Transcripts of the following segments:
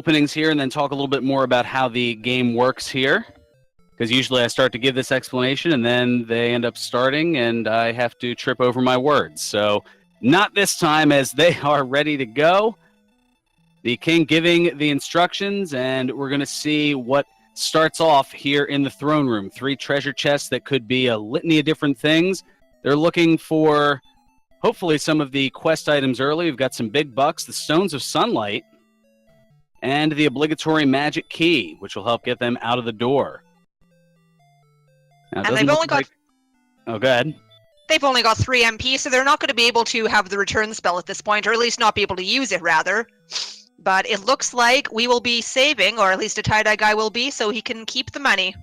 openings here and then talk a little bit more about how the game works here. Because usually I start to give this explanation and then they end up starting and I have to trip over my words. So not this time, as they are ready to go. The king giving the instructions, and we're going to see what starts off here in the throne room. 3 treasure chests that could be a litany of different things. They're looking for hopefully some of the quest items early. We've got some big bucks, the Stones of Sunlight, and the obligatory magic key, which will help get them out of the door. Now, and they've only got... Oh, go ahead. They've only got 3 MP, so they're not going to be able to have the return spell at this point, or at least not be able to use it, rather. But it looks like we will be saving, or at least a Datyedyeguy will be, so he can keep the money.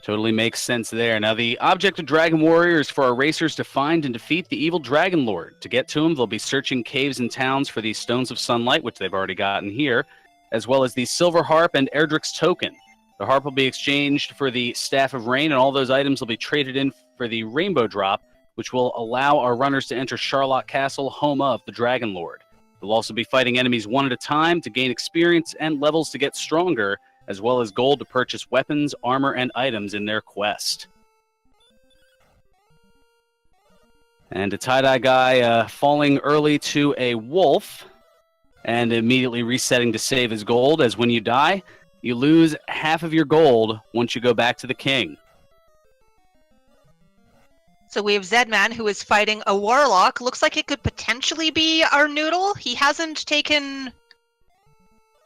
Totally makes sense there. Now, the object of Dragon Warrior is for our racers to find and defeat the evil Dragon Lord. To get to him, they'll be searching caves and towns for the Stones of Sunlight, which they've already gotten here, as well as the Silver Harp and Erdrick's Token. The harp will be exchanged for the Staff of Rain, and all those items will be traded in for the Rainbow Drop, which will allow our runners to enter Charlock Castle, home of the Dragon Lord. They'll also be fighting enemies one at a time to gain experience and levels to get stronger, as well as gold to purchase weapons, armor, and items in their quest. And a Datyedyeguy falling early to a wolf and immediately resetting to save his gold, as when you die, you lose half of your gold once you go back to the king. So we have Zman, who is fighting a warlock. Looks like it could potentially be our Noodle. He hasn't taken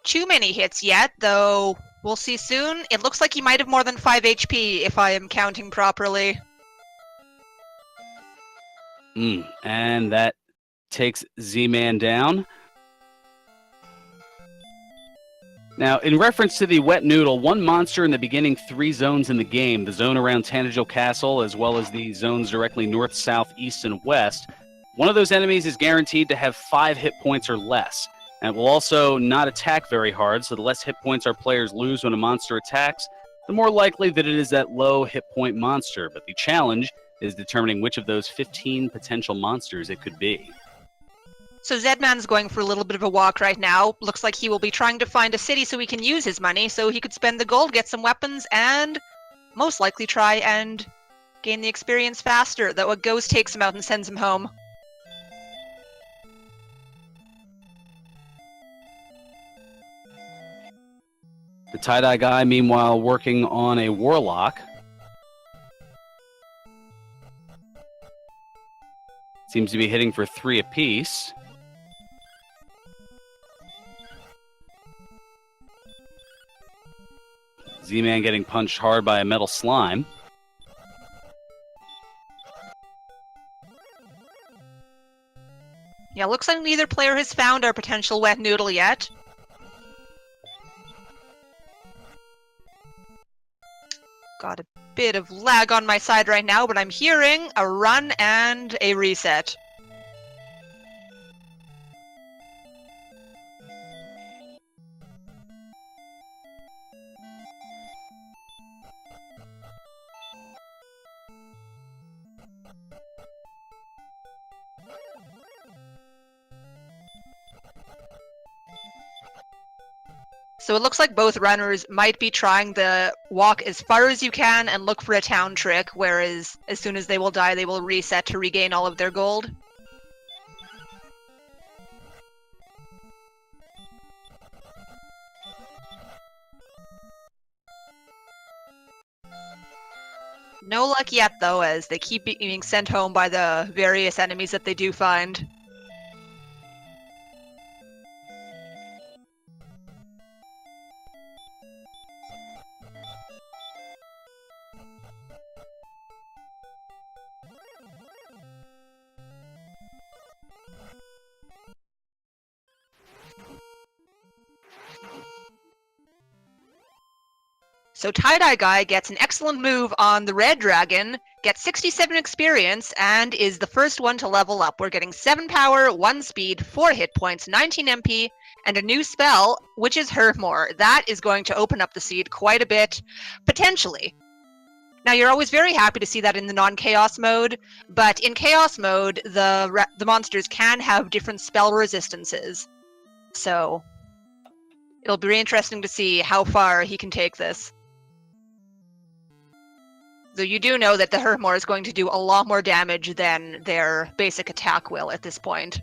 too many hits yet, though we'll see soon. It looks like he might have more than 5 HP, if I am counting properly. And that takes Z-Man down. Now, in reference to the Wet Noodle, one monster in the beginning 3 zones in the game, the zone around Tanagil Castle, as well as the zones directly north, south, east, and west, one of those enemies is guaranteed to have 5 hit points or less. And it will also not attack very hard, so the less hit points our players lose when a monster attacks, the more likely that it is that low hit point monster. But the challenge is determining which of those 15 potential monsters it could be. So Zedman's going for a little bit of a walk right now. Looks like he will be trying to find a city so he can use his money, so he could spend the gold, get some weapons, and most likely try and gain the experience faster. Though a ghost takes him out and sends him home. The Datyedyeguy, meanwhile, working on a warlock. Seems to be hitting for 3 apiece. Z-Man getting punched hard by a metal slime. Yeah, looks like neither player has found our potential Wet Noodle yet. Got a bit of lag on my side right now, but I'm hearing a run and a reset. So it looks like both runners might be trying to walk as far as you can and look for a town trick, whereas as soon as they will die, they will reset to regain all of their gold. No luck yet, though, as they keep being sent home by the various enemies that they do find. So Datyedyeguy gets an excellent move on the red dragon, gets 67 experience, and is the first one to level up. We're getting 7 power, 1 speed, 4 hit points, 19 MP, and a new spell, which is Hermore. That is going to open up the seed quite a bit, potentially. Now, you're always very happy to see that in the non-chaos mode, but in chaos mode, the monsters can have different spell resistances. So it'll be really interesting to see how far he can take this. Though you do know that the Hermor is going to do a lot more damage than their basic attack will at this point.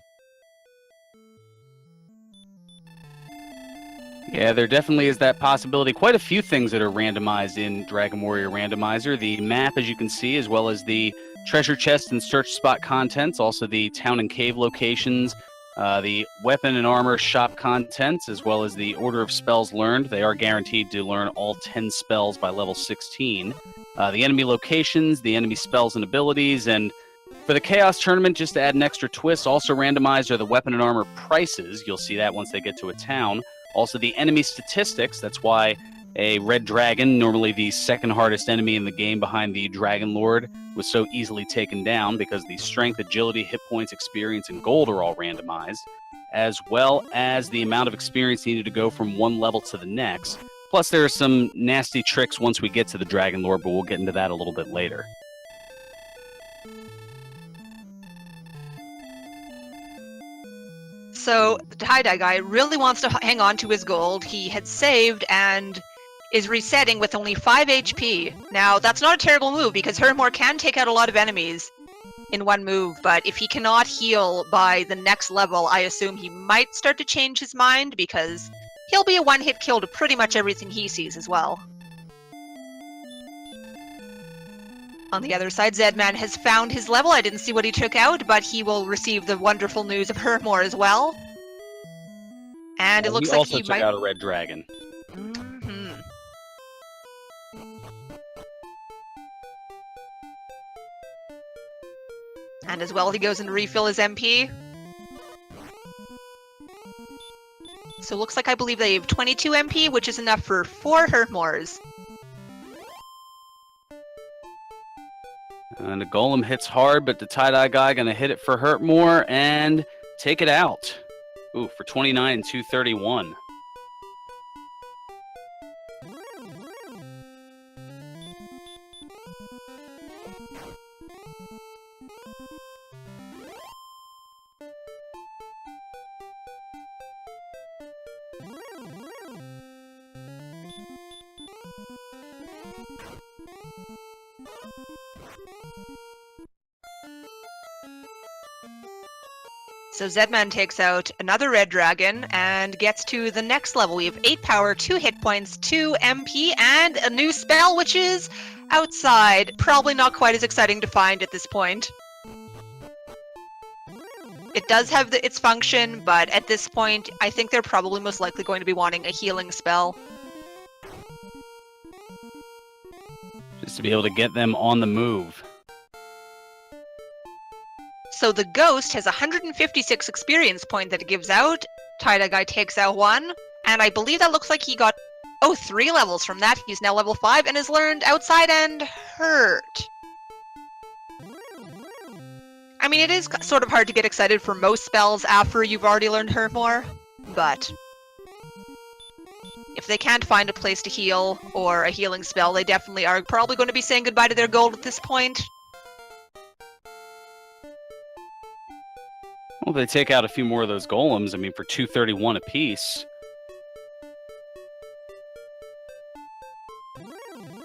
Yeah, there definitely is that possibility. Quite a few things that are randomized in Dragon Warrior Randomizer. The map, as you can see, as well as the treasure chest and search spot contents, also the town and cave locations, the weapon and armor shop contents, as well as the order of spells learned. They are guaranteed to learn all 10 spells by level 16. The enemy locations, the enemy spells and abilities, and for the Chaos Tournament, just to add an extra twist, also randomized are the weapon and armor prices. You'll see that once they get to a town. Also, the enemy statistics. That's why a red dragon, normally the second hardest enemy in the game behind the Dragon Lord, was so easily taken down, because the strength, agility, hit points, experience, and gold are all randomized, as well as the amount of experience needed to go from one level to the next. Plus, there are some nasty tricks once we get to the Dragon Lord, but we'll get into that a little bit later. So the Datyedyeguy really wants to hang on to his gold. He had saved and is resetting with only 5 HP. Now, that's not a terrible move, because Hermor can take out a lot of enemies in one move, but if he cannot heal by the next level, I assume he might start to change his mind, because he'll be a one-hit kill to pretty much everything he sees as well. On the other side, Zman has found his level. I didn't see what he took out, but he will receive the wonderful news of Hermor as well. And it looks like also he took might... out a red dragon. Mm-hmm. And as well, he goes in to refill his MP. So it looks like I believe they have 22 MP, which is enough for 4 Hermors. And the golem hits hard, but the Datyedyeguy going to hit it for hurt more and take it out. Ooh, for 29 and 231. So Zman takes out another red dragon and gets to the next level. We have 8 power, 2 hit points, 2 MP, and a new spell, which is outside. Probably not quite as exciting to find at this point. It does have its function, but at this point, I think they're probably most likely going to be wanting a healing spell. Just to be able to get them on the move. So the ghost has 156 experience point that it gives out. Datyedyeguy takes out 1, and I believe that looks like he got 3 levels from that. He's now level 5 and has learned outside and hurt. I mean, it is sort of hard to get excited for most spells after you've already learned Hermor, but if they can't find a place to heal or a healing spell, they definitely are probably going to be saying goodbye to their gold at this point. Well, they take out a few more of those golems. I mean, for 231 apiece.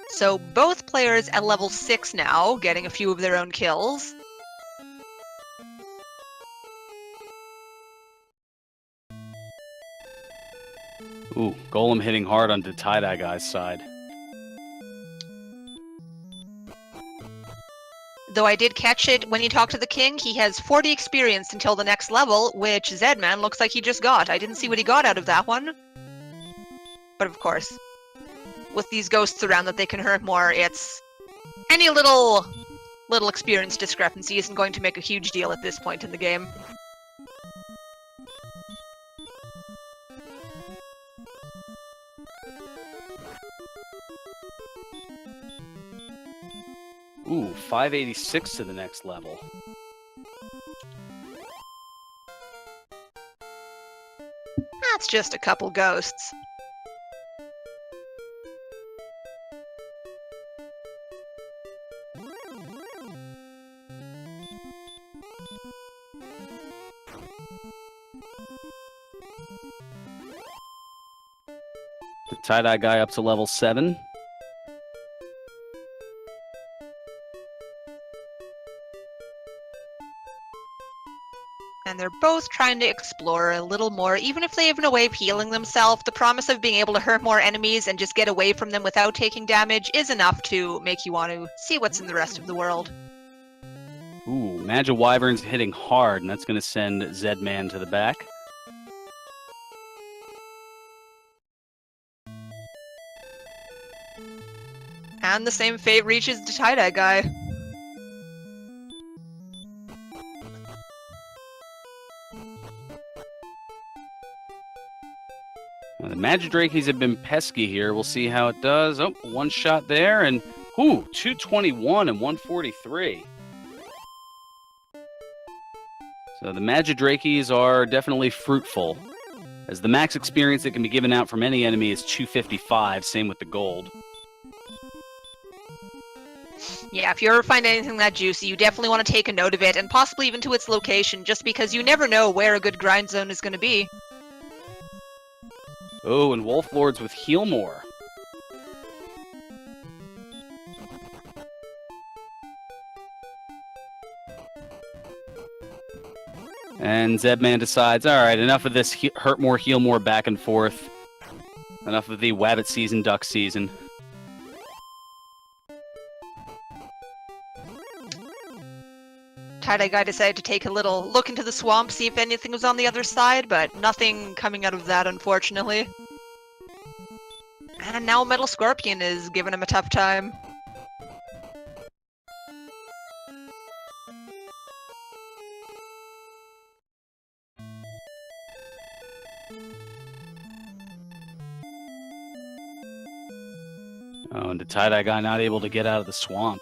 So both players at level 6 now, getting a few of their own kills. Ooh, golem hitting hard on the Datyedyguy's side. Though I did catch it when he talked to the king, he has 40 experience until the next level, which Zman looks like he just got. I didn't see what he got out of that one. But of course, with these ghosts around that they can hurt more, it's any little experience discrepancy isn't going to make a huge deal at this point in the game. Ooh, 586 to the next level. That's just a couple ghosts. The tie-dye guy up to level 7. And they're both trying to explore a little more. Even if they have no way of healing themselves, the promise of being able to hurt more enemies and just get away from them without taking damage is enough to make you want to see what's in the rest of the world. Ooh, Magic Wyvern's hitting hard, and that's going to send Zman to the back. And the same fate reaches Datyedyeguy. The Magidrakies have been pesky here. We'll see how it does. Oh, one shot there, and ooh, 221 and 143. So the Magidrakies are definitely fruitful, as the max experience that can be given out from any enemy is 255, same with the gold. Yeah, if you ever find anything that juicy, you definitely want to take a note of it, and possibly even to its location, just because you never know where a good grind zone is going to be. Oh, and Wolf Lords with heal more. And Zman decides, all right, enough of this hurt more, heal more back and forth. Enough of the Wabbit season, duck season. Datyedyeguy decided to take a little look into the swamp, see if anything was on the other side, but nothing coming out of that, unfortunately. And now Metal Scorpion is giving him a tough time. Oh, and the Datyedyeguy not able to get out of the swamp.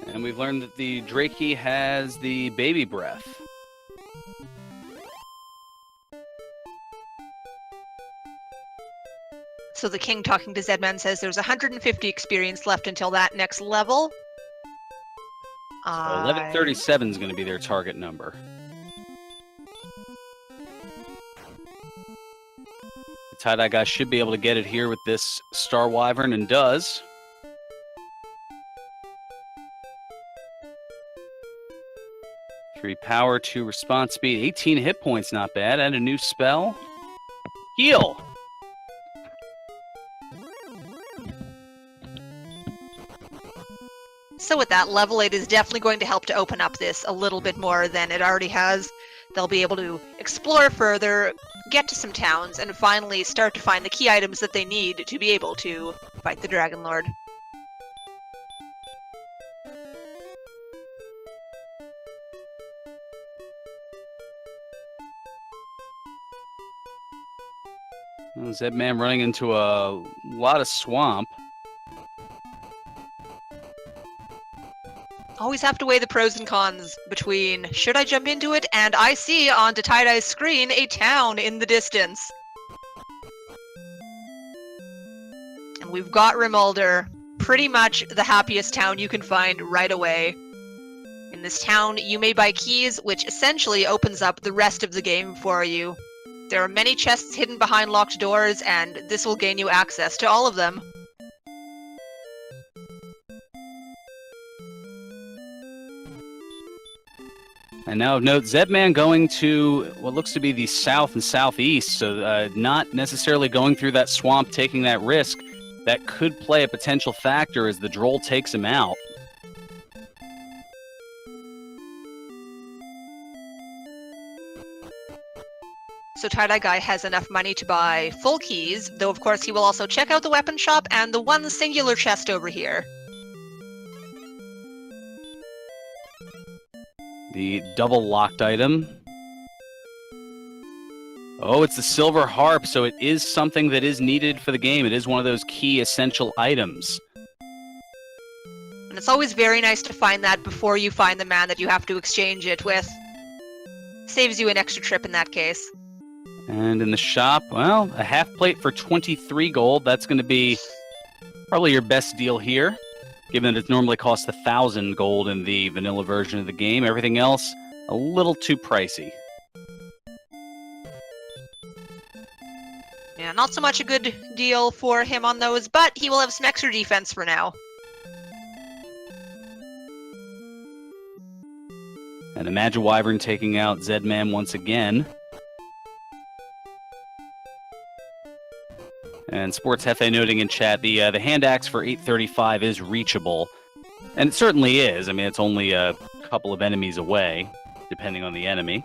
And we've learned that the Drakey has the baby breath. So the king, talking to Zman, says there's 150 experience left until that next level. 1137 is going to be their target number. The tie-dye guy should be able to get it here with this Star Wyvern, and does. Three power, 2 response speed, 18 hit points, not bad. And a new spell. Heal! So with that, level 8 is definitely going to help to open up this a little bit more than it already has. They'll be able to explore further, get to some towns, and finally start to find the key items that they need to be able to fight the Dragon Lord. Well, Zman running into a lot of swamp. Always have to weigh the pros and cons between should I jump into it, and I see on Datyedye's screen a town in the distance. And we've got Rimulder, pretty much the happiest town you can find right away. In this town, you may buy keys, which essentially opens up the rest of the game for you. There are many chests hidden behind locked doors, and this will gain you access to all of them. And now note, Zman going to what looks to be the south and southeast, so not necessarily going through that swamp, taking that risk. That could play a potential factor as the Droll takes him out. So Datyedyeguy has enough money to buy full keys, though of course he will also check out the weapon shop and the one singular chest over here. The double locked item. Oh, it's the silver harp, so it is something that is needed for the game. It is one of those key essential items. And it's always very nice to find that before you find the man that you have to exchange it with. Saves you an extra trip in that case. And in the shop, well, a half plate for 23 gold. That's going to be probably your best deal here, given that it normally costs 1,000 gold in the vanilla version of the game. Everything else, a little too pricey. Yeah, not so much a good deal for him on those, but he will have some extra defense for now. And the Magic Wyvern taking out Zman once again. And Sports Hefe noting in chat, the hand axe for 835 is reachable. And it certainly is. I mean, it's only a couple of enemies away, depending on the enemy.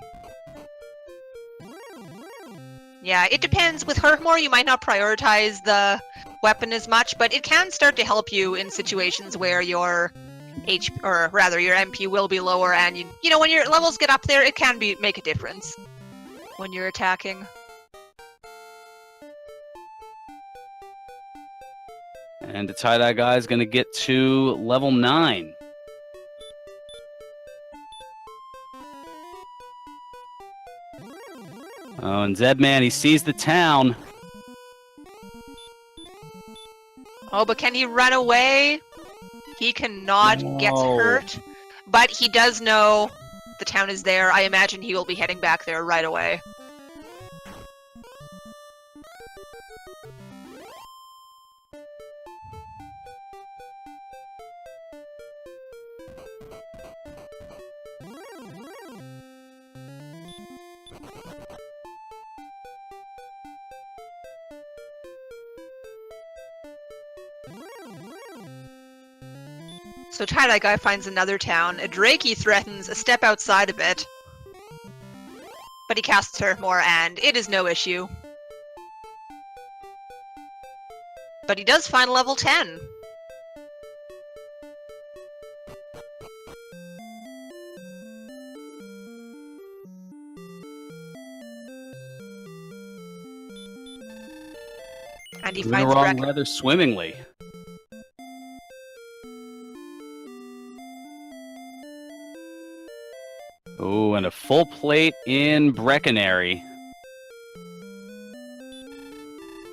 Yeah, it depends. With Hermore, you might not prioritize the weapon as much, but it can start to help you in situations where your your MP will be lower, and you know, when your levels get up there, it can make a difference when you're attacking. And the Datyedyeguy is going to get to level 9. Oh, and Zman, he sees the town. Oh, but can he run away? He cannot. No. Gets hurt. But he does know the town is there. I imagine he will be heading back there right away. So Datyedyeguy finds another town. Datyedyeguy threatens a step outside of it. But he casts Hermore, and it is no issue. But he does find level 10. And he Moving finds along rather swimmingly. Oh, and a full plate in Breckenary.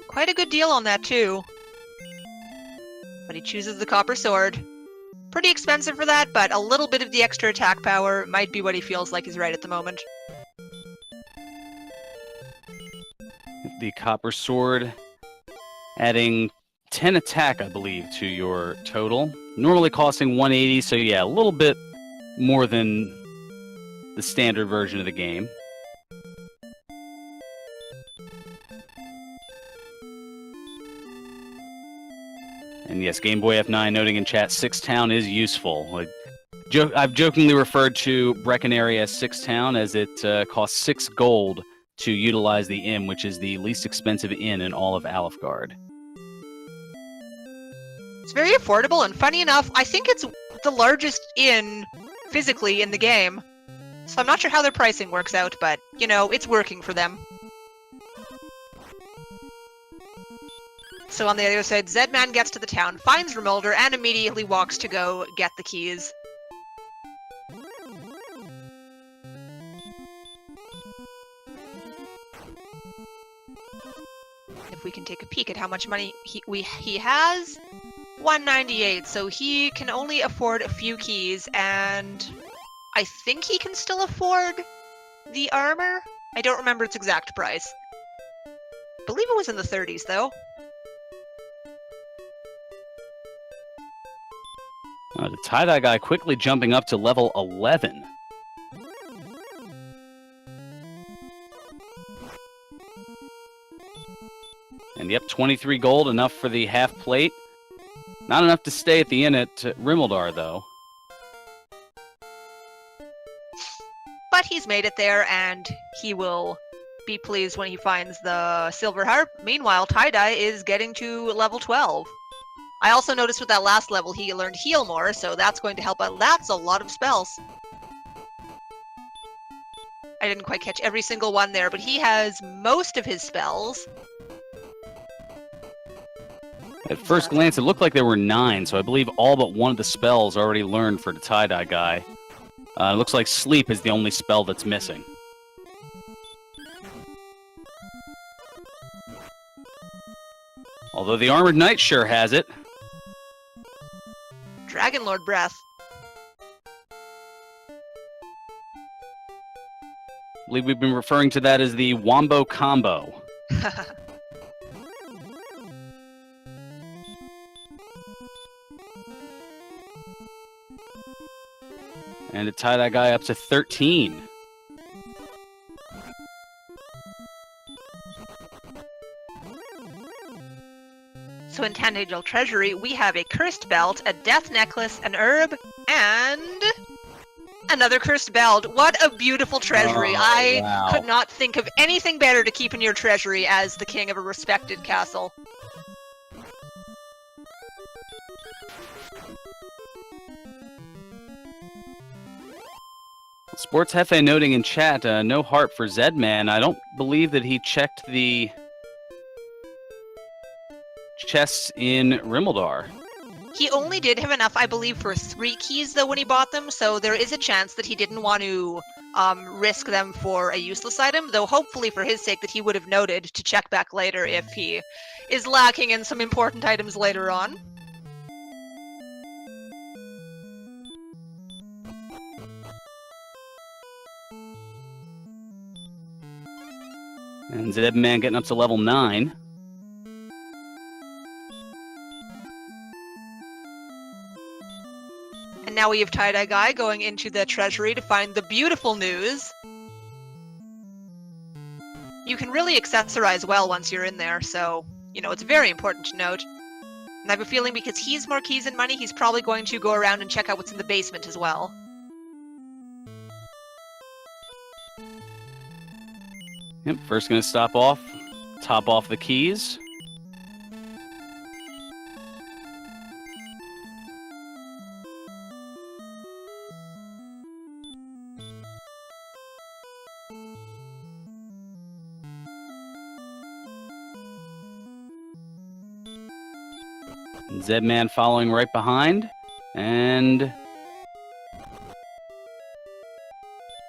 Quite a good deal on that, too. But he chooses the copper sword. Pretty expensive for that, but a little bit of the extra attack power might be what he feels like is right at the moment. The copper sword adding 10 attack, I believe, to your total. Normally costing 180, so yeah, a little bit more than the standard version of the game. And yes, Game Boy F9 noting in chat, 6 Town is useful. I've jokingly referred to Breckenary as 6 Town as it costs 6 gold to utilize the inn, which is the least expensive inn in all of Alfgard. It's very affordable, and funny enough, I think it's the largest inn physically in the game. So I'm not sure how their pricing works out, but, you know, it's working for them. So on the other side, Zman gets to the town, finds Remolder, and immediately walks to go get the keys. If we can take a peek at how much money he has, 198, so he can only afford a few keys, and I think he can still afford the armor? I don't remember its exact price. I believe it was in the 30s, though. The Datyedyeguy quickly jumping up to level 11. And yep, 23 gold, enough for the half plate. Not enough to stay at the inn at Rimeldar, though. But he's made it there, and he will be pleased when he finds the silver harp. Meanwhile, Tie-Dye is getting to level 12. I also noticed with that last level he learned Heal more, so that's going to help out. That's a lot of spells. I didn't quite catch every single one there, but he has most of his spells. At first glance, it looked like there were 9, so I believe all but one of the spells already learned for the Datyedyeguy. It looks like Sleep is the only spell that's missing. Although the Armored Knight sure has it. Dragon Lord Breath. I believe we've been referring to that as the Wombo Combo. And a Datyedyeguy up to 13. So in Tantagel Treasury, we have a Cursed Belt, a Death Necklace, an Herb, and another Cursed Belt. What a beautiful treasury. I could not think of anything better to keep in your treasury as the king of a respected castle. Sports Hefe noting in chat, no heart for Zedman. I don't believe that he checked the chests in Rimmildar. He only did have enough, I believe, for 3 keys, though, when he bought them, so there is a chance that he didn't want to risk them for a useless item, though hopefully for his sake that he would have noted to check back later if he is lacking in some important items later on. And Zedman getting up to level 9. And now we have Tie-Dye going into the treasury to find the beautiful news. You can really accessorize well once you're in there, so, you know, it's very important to note. And I have a feeling because he's more keys and money, he's probably going to go around and check out what's in the basement as well. Yep, first going to top off the keys. Zedman following right behind, and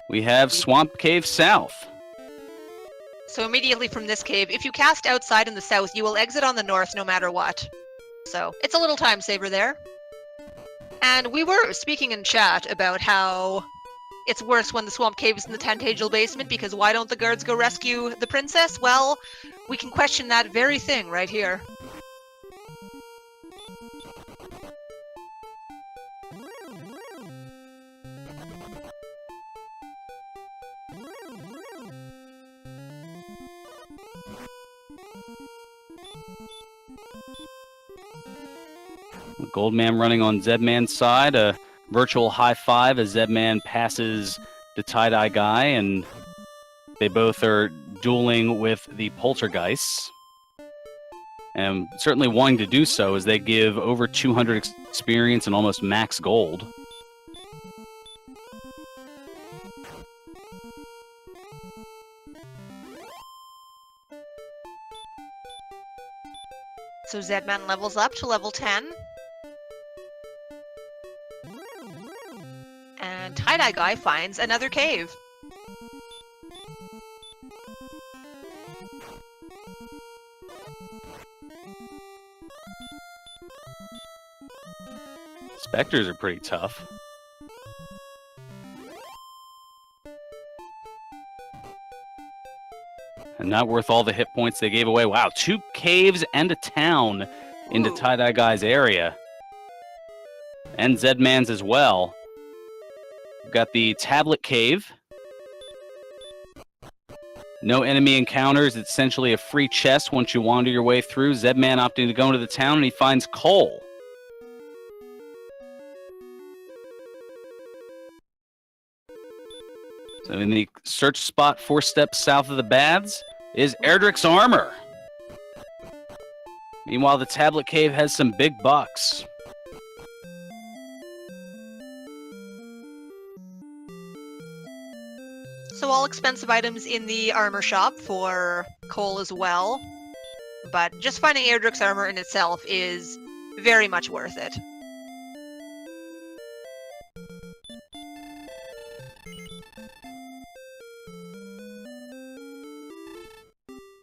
we have Swamp Cave South. So immediately from this cave, if you cast outside in the south, you will exit on the north no matter what. So it's a little time saver there. And we were speaking in chat about how it's worse when the swamp cave is in the Tantagel basement, because why don't the guards go rescue the princess? Well, we can question that very thing right here. Goldman running on Zedman's side, a virtual high five as Zedman passes the Datyedyeguy, and they both are dueling with the Poltergeists. And certainly wanting to do so as they give over 200 experience and almost max gold. So Zedman levels up to level 10. And Tie-Dyeguy finds another cave. Spectres are pretty tough. And not worth all the hit points they gave away. Wow, 2 caves and a town into Tie-Dyeguy's area. And Zedman's as well. We've got the Tablet Cave. No enemy encounters. It's essentially a free chest once you wander your way through. Zedman opting to go into the town, and he finds coal. So in the search spot 4 steps south of the baths is Erdrick's armor. Meanwhile, the tablet cave has some big bucks. So all expensive items in the armor shop for Cole as well. But just finding Erdrick's armor in itself is very much worth it.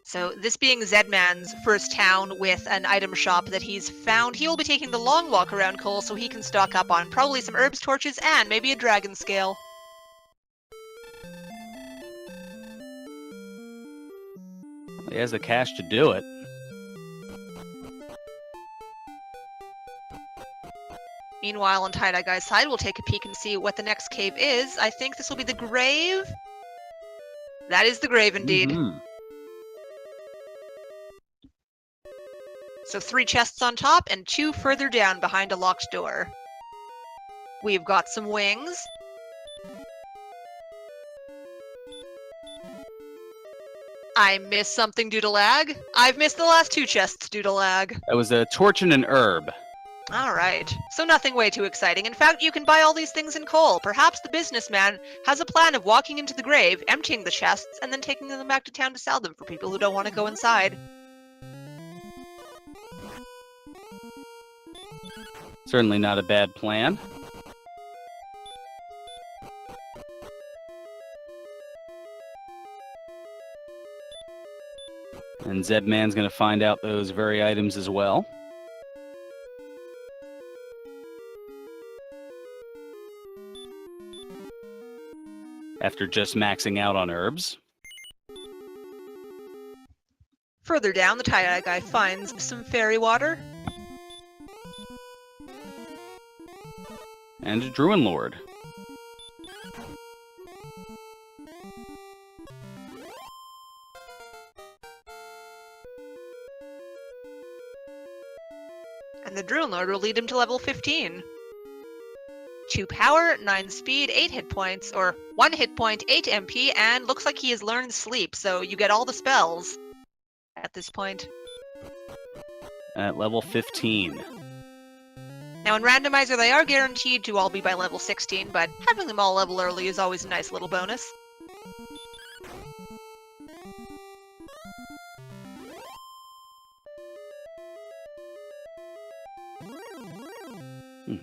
So this being Zedman's first town with an item shop that he's found, he will be taking the long walk around Cole so he can stock up on probably some herbs, torches, and maybe a dragon scale. He has the cash to do it. Meanwhile, on Datyedyegu's side, we'll take a peek and see what the next cave is. I think this will be the grave. That is the grave indeed. Mm-hmm. So 3 chests on top and 2 further down behind a locked door. We've got some wings. I missed something due to lag. I've missed the last 2 chests due to lag. That was a torch and an herb. Alright, so nothing way too exciting. In fact, you can buy all these things in Cole. Perhaps the businessman has a plan of walking into the grave, emptying the chests, and then taking them back to town to sell them for people who don't want to go inside. Certainly not a bad plan. And Zedman's going to find out those very items as well. After just maxing out on herbs. Further down, the Datyedyeguy finds some fairy water. And a Druid Lord. And the Druid Lord will lead him to level 15. 2 power, 9 speed, 8 hit points, or 1 hit point, 8 MP, and looks like he has learned sleep, so you get all the spells at this point. At level 15. Now in Randomizer they are guaranteed to all be by level 16, but having them all level early is always a nice little bonus.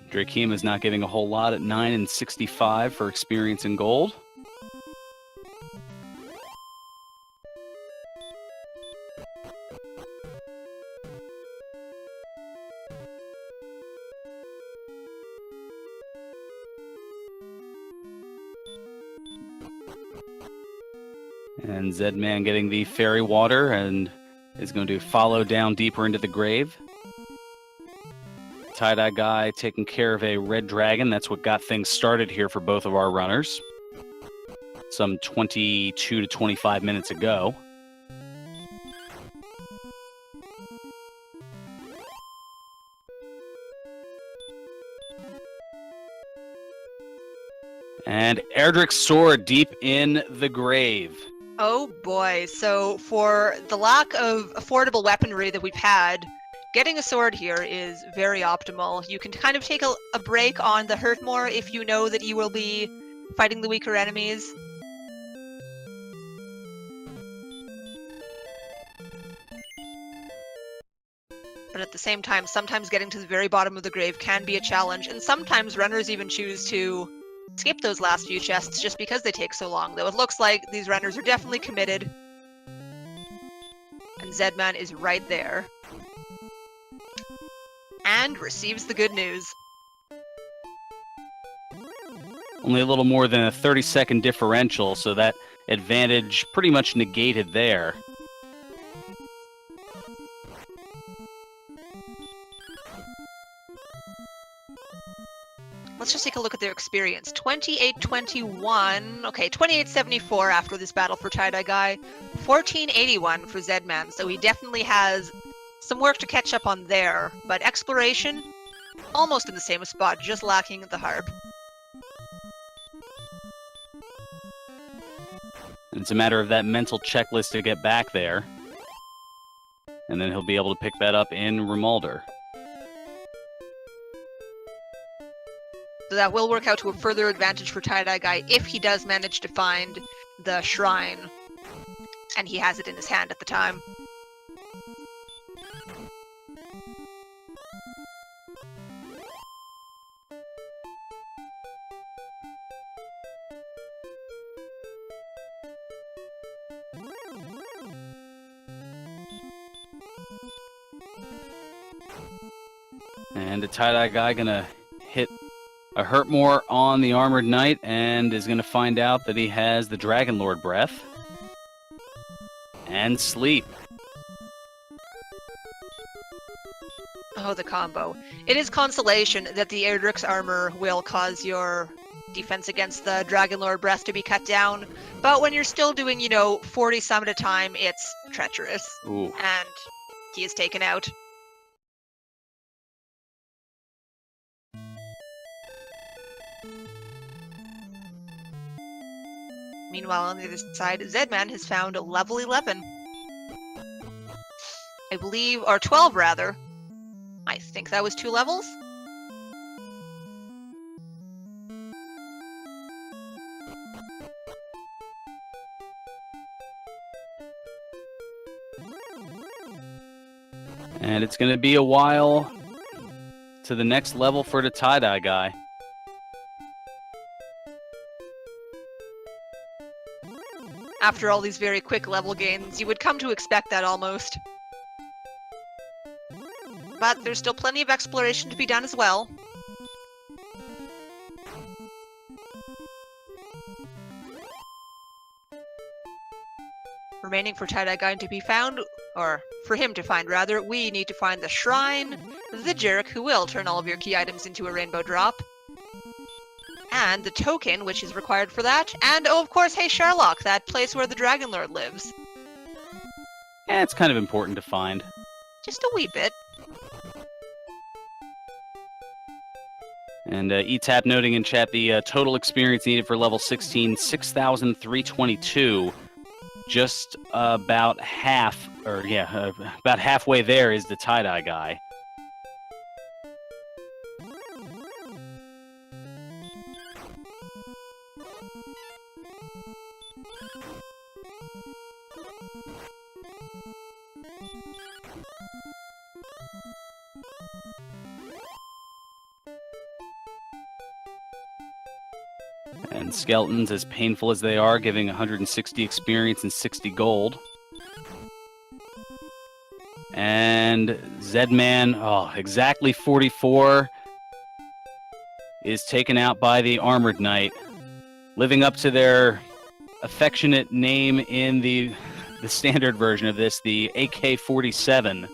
Drakeem is not getting a whole lot at 9 and 65 for experience in gold. And Zedman getting the fairy water and is going to follow down deeper into the grave. Datyedyeguy taking care of a red dragon. That's what got things started here for both of our runners. Some 22 to 25 minutes ago. And Erdrick's sword deep in the grave. Oh boy, so for the lack of affordable weaponry that we've had, getting a sword here is very optimal. You can kind of take a break on the hurt more if you know that you will be fighting the weaker enemies. But at the same time, sometimes getting to the very bottom of the grave can be a challenge, and sometimes runners even choose to skip those last few chests just because they take so long, though it looks like these runners are definitely committed. And Zedman is right there. And receives the good news. Only a little more than a 30-second differential, so that advantage pretty much negated there. Let's just take a look at their experience. 2821, okay, 2874 after this battle for Datyedyeguy, 1481 for Zedman, so he definitely has some work to catch up on there, but exploration, almost in the same spot, just lacking the harp. And it's a matter of that mental checklist to get back there. And then he'll be able to pick that up in Rimuldar. So that will work out to a further advantage for Datyedyeguy if he does manage to find the shrine. And he has it in his hand at the time. And the Datyedyeguy gonna hit a hurt more on the Armored Knight and is gonna find out that he has the Dragon Lord Breath. And sleep. Oh, the combo. It is consolation that the Erdrick's armor will cause your defense against the Dragon Lord Breath to be cut down, but when you're still doing, 40 some at a time, it's treacherous. Ooh. And he is taken out. Meanwhile, on the other side, Zman has found level 11. I believe, or 12 rather. I think that was 2 levels? And it's going to be a while to the next level for the Datyedyeguy. After all these very quick level gains, you would come to expect that almost. But there's still plenty of exploration to be done as well. Remaining for Datyedyeguy to be found, or for him to find rather, we need to find the shrine, the Jarek who will turn all of your key items into a rainbow drop, and the token which is required for that, and oh of course, hey Charlock, that place where the Dragon Lord lives. Yeah, it's kind of important to find. Just a wee bit. And ETAP noting in chat the total experience needed for level 16, 6,322. Just about half, or yeah, about halfway there is the Datyedyeguy. And skeletons, as painful as they are, giving 160 experience and 60 gold. And Zman, exactly 44, is taken out by the Armored Knight, living up to their affectionate name in the standard version of this, the AK-47.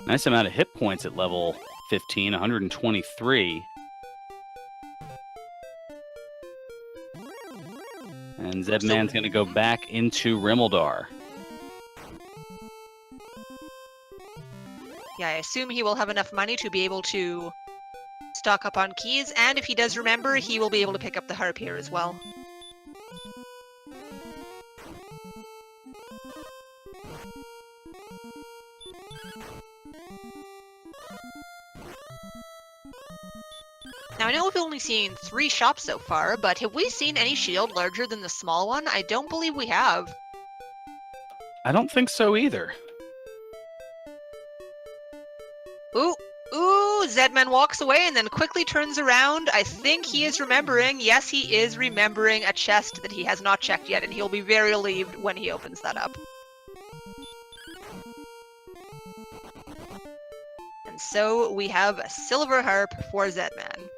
Nice amount of hit points at level 15, 123. And Zedman's going to go back into Rimuldar. Yeah, I assume he will have enough money to be able to stock up on keys, and if he does remember, he will be able to pick up the harp here as well. Now, I know we've only seen 3 shops so far, but have we seen any shield larger than the small one? I don't believe we have. I don't think so either. Ooh, Zedman walks away and then quickly turns around. I think he is remembering. Yes, he is remembering a chest that he has not checked yet, and he'll be very relieved when he opens that up. And so we have a silver harp for Zedman.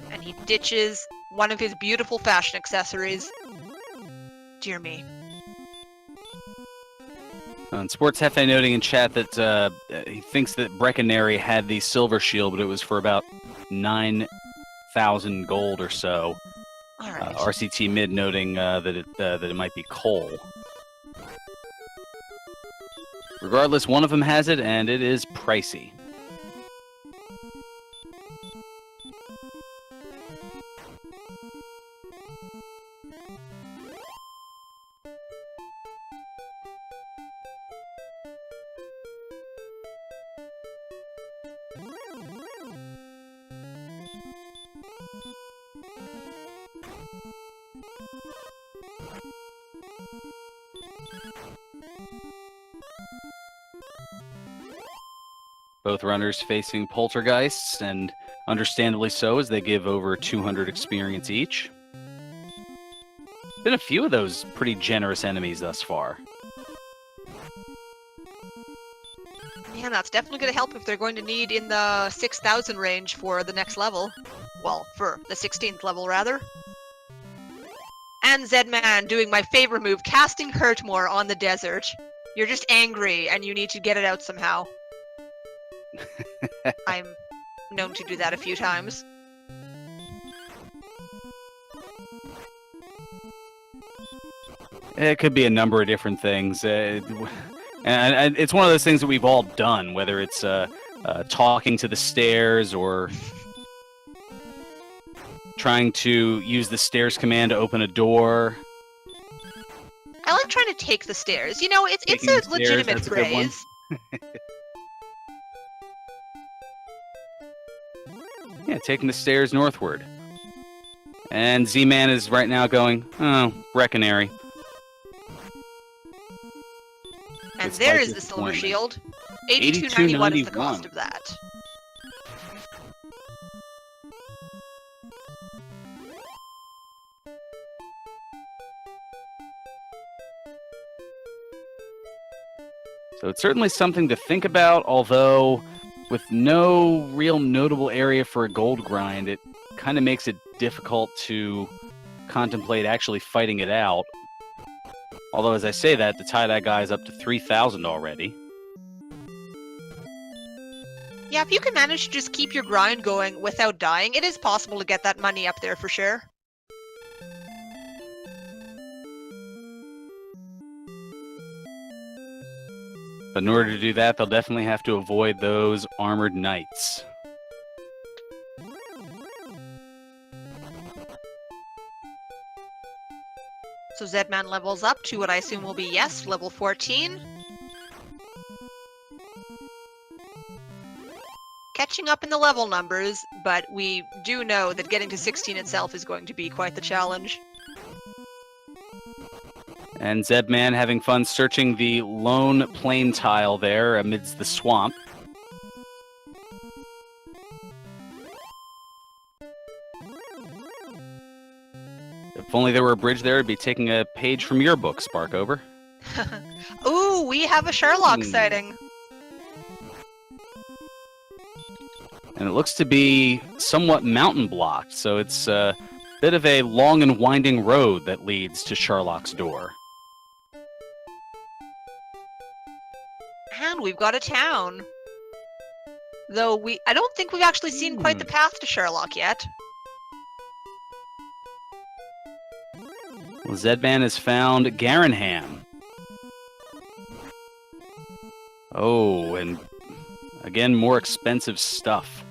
And he ditches one of his beautiful fashion accessories. Dear me. And Sports Hefe noting in chat that he thinks that Breckenary had the silver shield, but it was for about 9,000 gold or so. All right. RCT Mid noting that it might be coal. Regardless, one of them has it, and it is pricey. Both runners facing poltergeists, and understandably so, as they give over 200 experience each. Been a few of those pretty generous enemies thus far. Man, that's definitely going to help if they're going to need in the 6,000 range for the next level. Well, for the 16th level, rather. And Zman doing my favorite move, casting Hurtmore on the desert. You're just angry, and you need to get it out somehow. I'm known to do that a few times. It could be a number of different things. And it's one of those things that we've all done, whether it's talking to the stairs or trying to use the stairs command to open a door. I like trying to take the stairs. You know, it's a legitimate phrase. Yeah, taking the stairs northward. And Z-Man is right now going, oh, Breckenary. And there is the silver shield. 82.91 is the cost of that. So it's certainly something to think about, although with no real notable area for a gold grind, it kind of makes it difficult to contemplate actually fighting it out. Although, as I say that, the tie-dye guy is up to 3,000 already. Yeah, if you can manage to just keep your grind going without dying, it is possible to get that money up there for sure. But in order to do that, they'll definitely have to avoid those armored knights. So Zman levels up to what I assume will be, yes, level 14. Catching up in the level numbers, but we do know that getting to 16 itself is going to be quite the challenge. And Zedman having fun searching the lone plain tile there amidst the swamp. If only there were a bridge there, I'd be taking a page from your book, Sparkover. Ooh, we have a Charlock sighting. And it looks to be somewhat mountain blocked, so it's a bit of a long and winding road that leads to Charlock's door. And we've got a town. Though I don't think we've actually seen quite the path to Charlock yet. Well, Zedman has found Garenham. Oh, and again, more expensive stuff.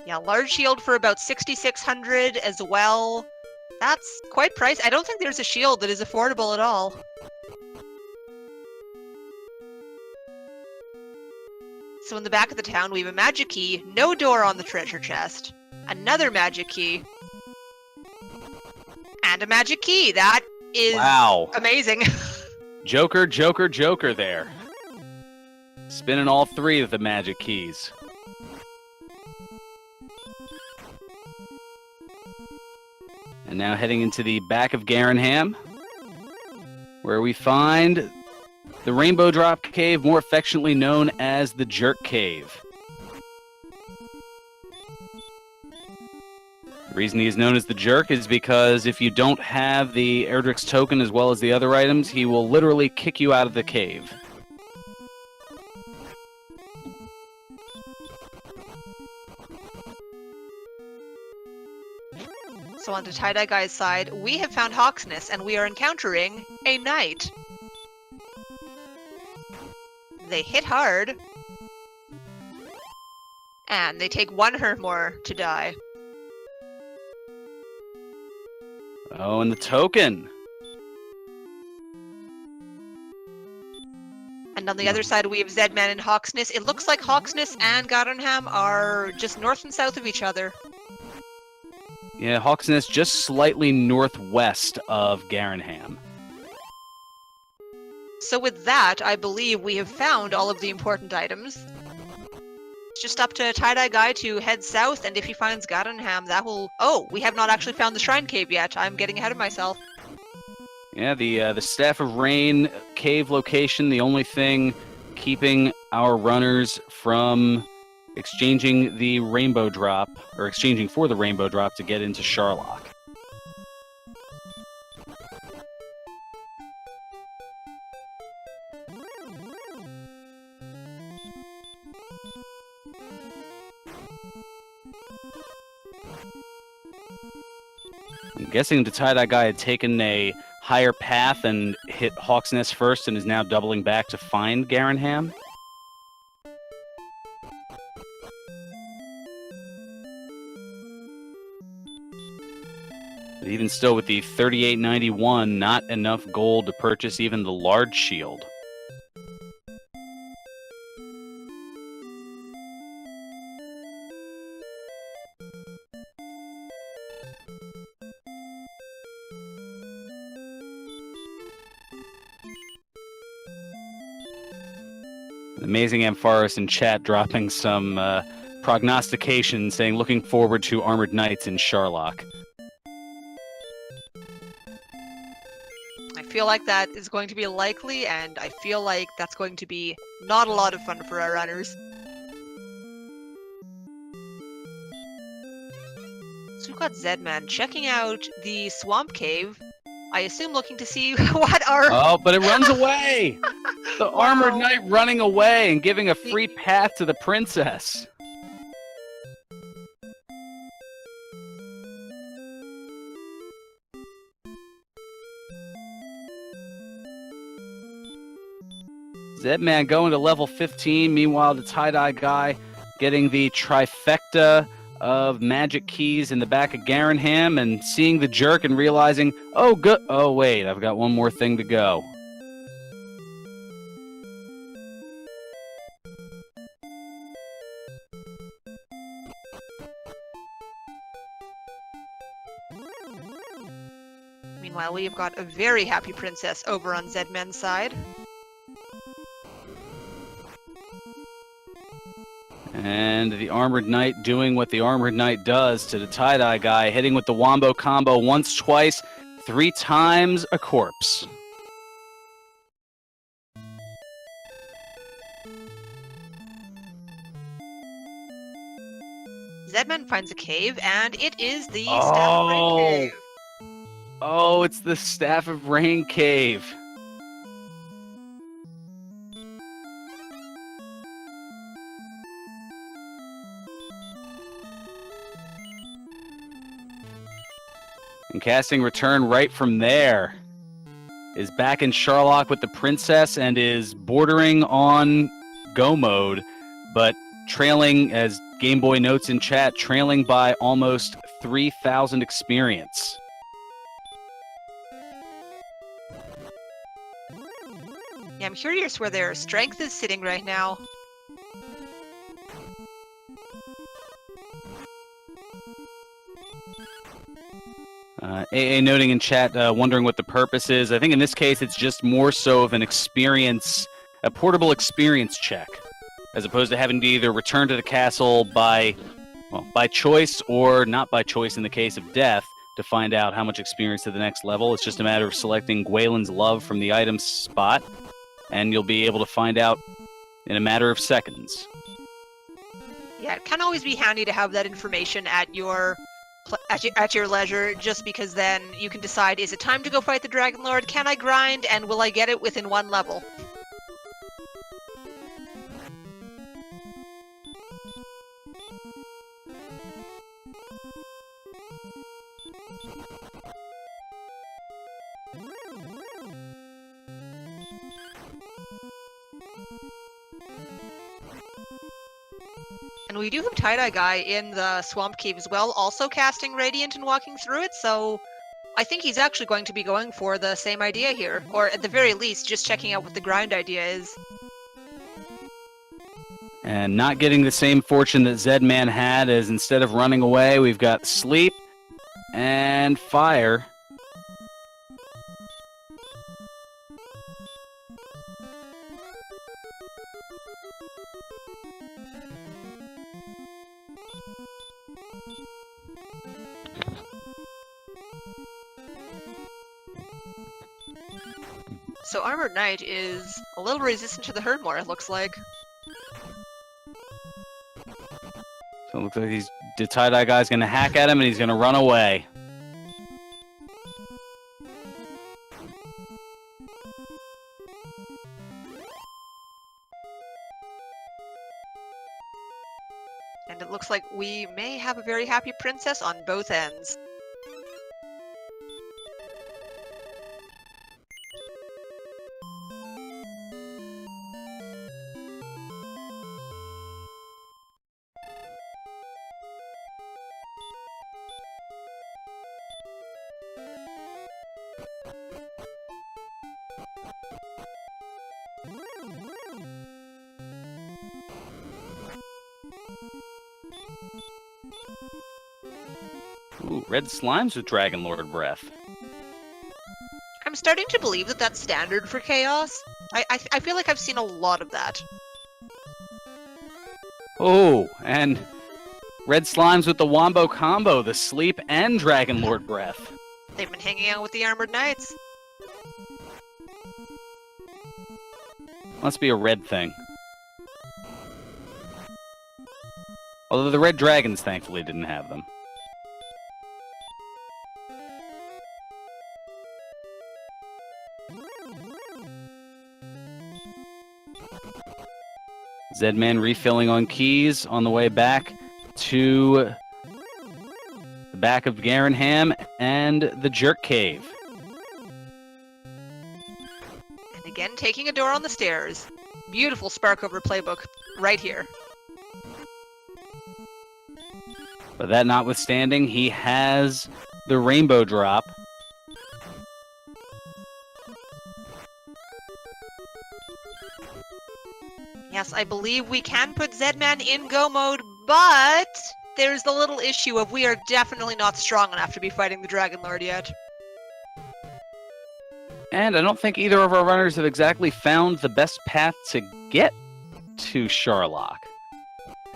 Yeah, large shield for about 6,600 as well. That's quite pricey. I don't think there's a shield that is affordable at all. So in the back of the town, we have a magic key, no door on the treasure chest, another magic key, and a magic key. That is amazing. Joker, Joker, Joker there. Spinning all three of the magic keys. And now heading into the back of Garenham, where we find the Rainbow Drop Cave, more affectionately known as the Jerk Cave. The reason he is known as the Jerk is because if you don't have the Erdrick's token as well as the other items, he will literally kick you out of the cave. So on Datyedyegui's side, we have found Hawksness, and we are encountering a knight. They hit hard, and they take 1 Hermore to die. Oh, and the token. And on the other side, we have Zedman and Hawksness. It looks like Hawksness and Garenham are just north and south of each other. Yeah, Hawksness just slightly northwest of Garenham. So with that, I believe we have found all of the important items. It's just up to Datyedyeguy to head south, and if he finds Garenham, that will... Oh, we have not actually found the Shrine Cave yet. I'm getting ahead of myself. Yeah, the Staff of Rain cave location, the only thing keeping our runners from exchanging the Rainbow Drop, or exchanging for the Rainbow Drop to get into Charlock. I'm guessing the Datyedyeguy had taken a higher path and hit Hawksness first and is now doubling back to find Garenham. But even still, with the 3891, not enough gold to purchase even the large shield. Amazing Ampharos in chat dropping some prognostication saying looking forward to Armored Knights in Charlock. I feel like that is going to be likely, and I feel like that's going to be not a lot of fun for our runners. So we've got Zedman checking out the Swamp Cave. I assume looking to see what our... Oh, but it runs away! The Wow. Armored Knight running away and giving a free path to the princess. Zedman going to level 15. Meanwhile, the Datyedyeguy getting the trifecta of magic keys in the back of Garenham and seeing the Jerk and realizing, oh, good. Oh, wait, I've got one more thing to go. Meanwhile, we've got a very happy princess over on Zedman's side. And the Armored Knight doing what the Armored Knight does to the Datyedyeguy, hitting with the Wombo combo once, twice, 3 times a corpse. Zedman finds a cave, and it is the Staff of Rain Cave. Oh, it's the Staff of Rain Cave. And casting Return right from there. Is back in Charlock with the princess and is bordering on go mode, but trailing, as Game Boy notes in chat, trailing by almost 3,000 experience. Yeah, I'm curious where their strength is sitting right now. AA noting in chat, wondering what the purpose is. I think in this case it's just more so of an experience, a portable experience check, as opposed to having to either return to the castle by choice or not by choice in the case of death to find out how much experience to the next level. It's just a matter of selecting Gwaelin's Love from the item spot, and you'll be able to find out in a matter of seconds. Yeah, it can always be handy to have that information at your at your leisure, just because then you can decide, is it time to go fight the Dragon Lord? Can I grind? And will I get it within one level? And we do have Datyedyeguy in the Swamp Cave as well, also casting Radiant and walking through it, so I think he's actually going to be going for the same idea here, or at the very least, just checking out what the grind idea is. And not getting the same fortune that Zman had, as instead of running away, we've got Sleep and Fire. So Armored Knight is a little resistant to the Herdmore, it looks like. So it looks like the Datyedyeguy going to hack at him and he's going to run away. And it looks like we may have a very happy princess on both ends. Ooh, red slimes with Dragon Lord breath. I'm starting to believe that that's standard for Chaos. I feel like I've seen a lot of that. Oh, and red slimes with the Wombo combo, the Sleep and Dragon Lord breath. They've been hanging out with the Armored Knights. Must be a red thing. Although the red dragons thankfully didn't have them. Zman refilling on keys on the way back to the back of Garenham and the Jerk Cave. And again, taking a door on the stairs. Beautiful Sparkover playbook right here. But that notwithstanding, he has the Rainbow Drop. Yes, I believe we can put Zman in go mode, but there's the little issue of we are definitely not strong enough to be fighting the Dragon Lord yet. And I don't think either of our runners have exactly found the best path to get to Charlock.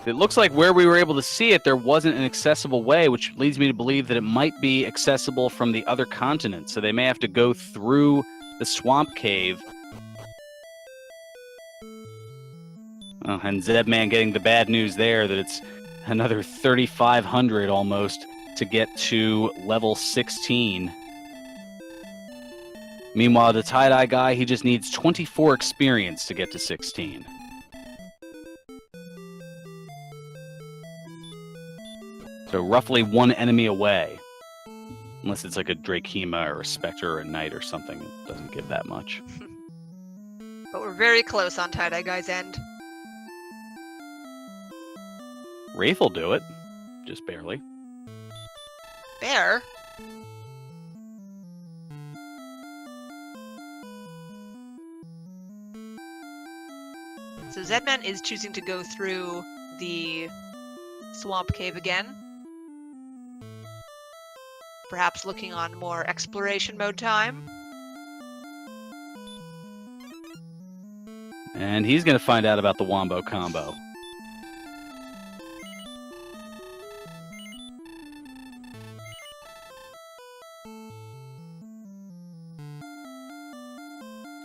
It looks like where we were able to see it, there wasn't an accessible way, which leads me to believe that it might be accessible from the other continent. So they may have to go through the Swamp Cave. Oh, and Zman getting the bad news there that it's another 3,500 almost to get to level 16. Meanwhile, the Datyedyeguy, he just needs 24 experience to get to 16. So roughly one enemy away. Unless it's like a Drakema or a Spectre or a Knight or something. It doesn't give that much. But we're very close on Datyedyegu's end. Wraith will do it. Just barely. Bear? So Zman is choosing to go through the Swamp Cave again. Perhaps looking on more exploration mode time. And he's going to find out about the Wombo combo.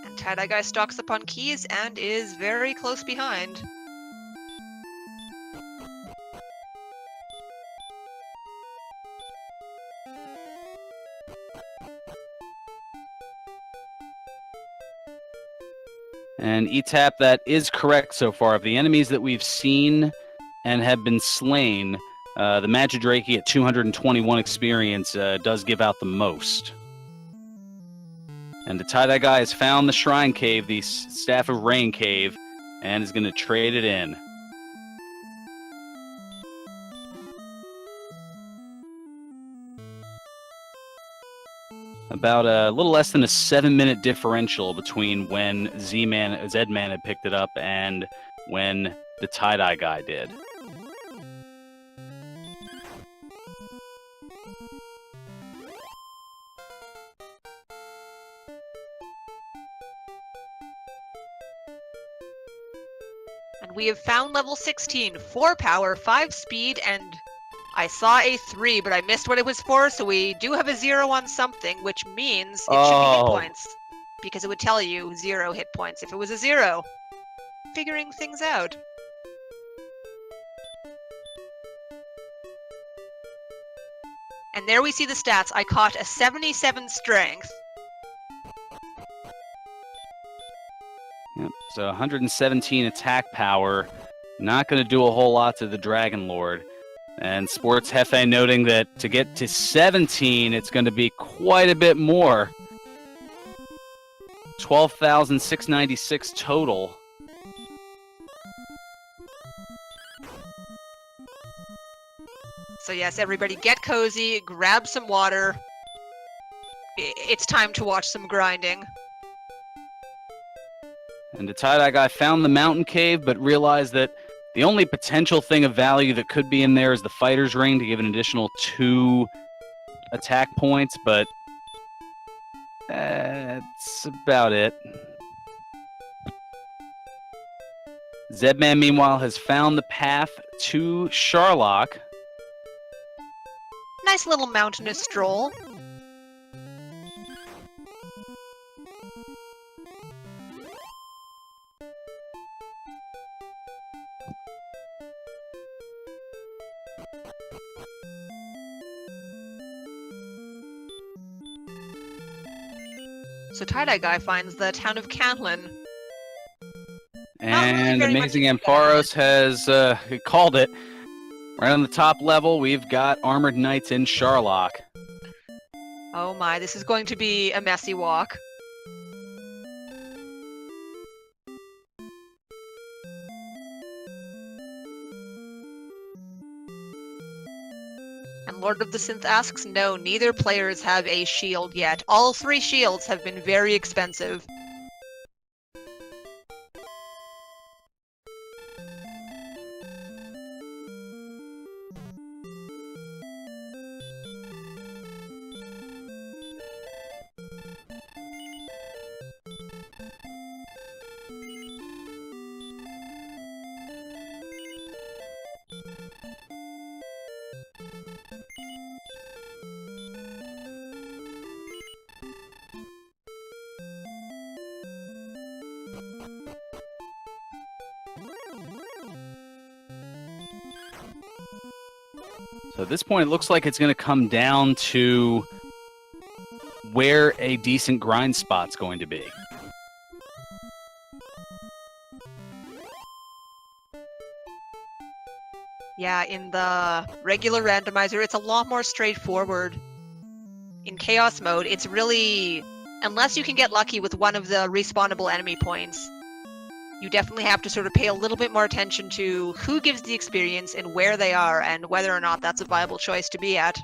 And Datyedyeguy stalks upon keys and is very close behind. And ETAP, that is correct so far. Of the enemies that we've seen and have been slain, the Datyedyeguy at 221 experience does give out the most. And the Datyedyeguy has found the Shrine Cave, the Staff of Rain Cave, and is going to trade it in. About a little less than a 7-minute differential between when Zman had picked it up and when the Datyedyeguy did. And we have found level 16, 4 power, 5 speed, and I saw a 3, but I missed what it was for, so we do have a 0 on something, which means it should be hit points. Because it would tell you 0 hit points if it was a 0. Figuring things out. And there we see the stats. I caught a 77 strength. Yep, so 117 attack power. Not going to do a whole lot to the Dragon Lord. And Sports Hefe noting that to get to 17, it's going to be quite a bit more. 12,696 total. So yes, everybody get cozy, grab some water. It's time to watch some grinding. And the Datyedyeguy found the mountain cave, but realized that the only potential thing of value that could be in there is the Fighter's Ring to give an additional 2 attack points, but that's about it. Zedman, meanwhile, has found the path to Charlock. Nice little mountainous stroll. So Datyedyeguy finds the town of Cantlin. And Amazing Ampharos has called it. Right on the top level, we've got Armored Knights in Charlock. Oh my, this is going to be a messy walk. And Lord of the Synth asks, no, neither players have a shield yet. All 3 shields have been very expensive. So at this point, it looks like it's going to come down to where a decent grind spot's going to be. Yeah, in the regular randomizer, it's a lot more straightforward. In Chaos mode, it's really... unless you can get lucky with one of the respawnable enemy points, you definitely have to sort of pay a little bit more attention to who gives the experience and where they are, and whether or not that's a viable choice to be at.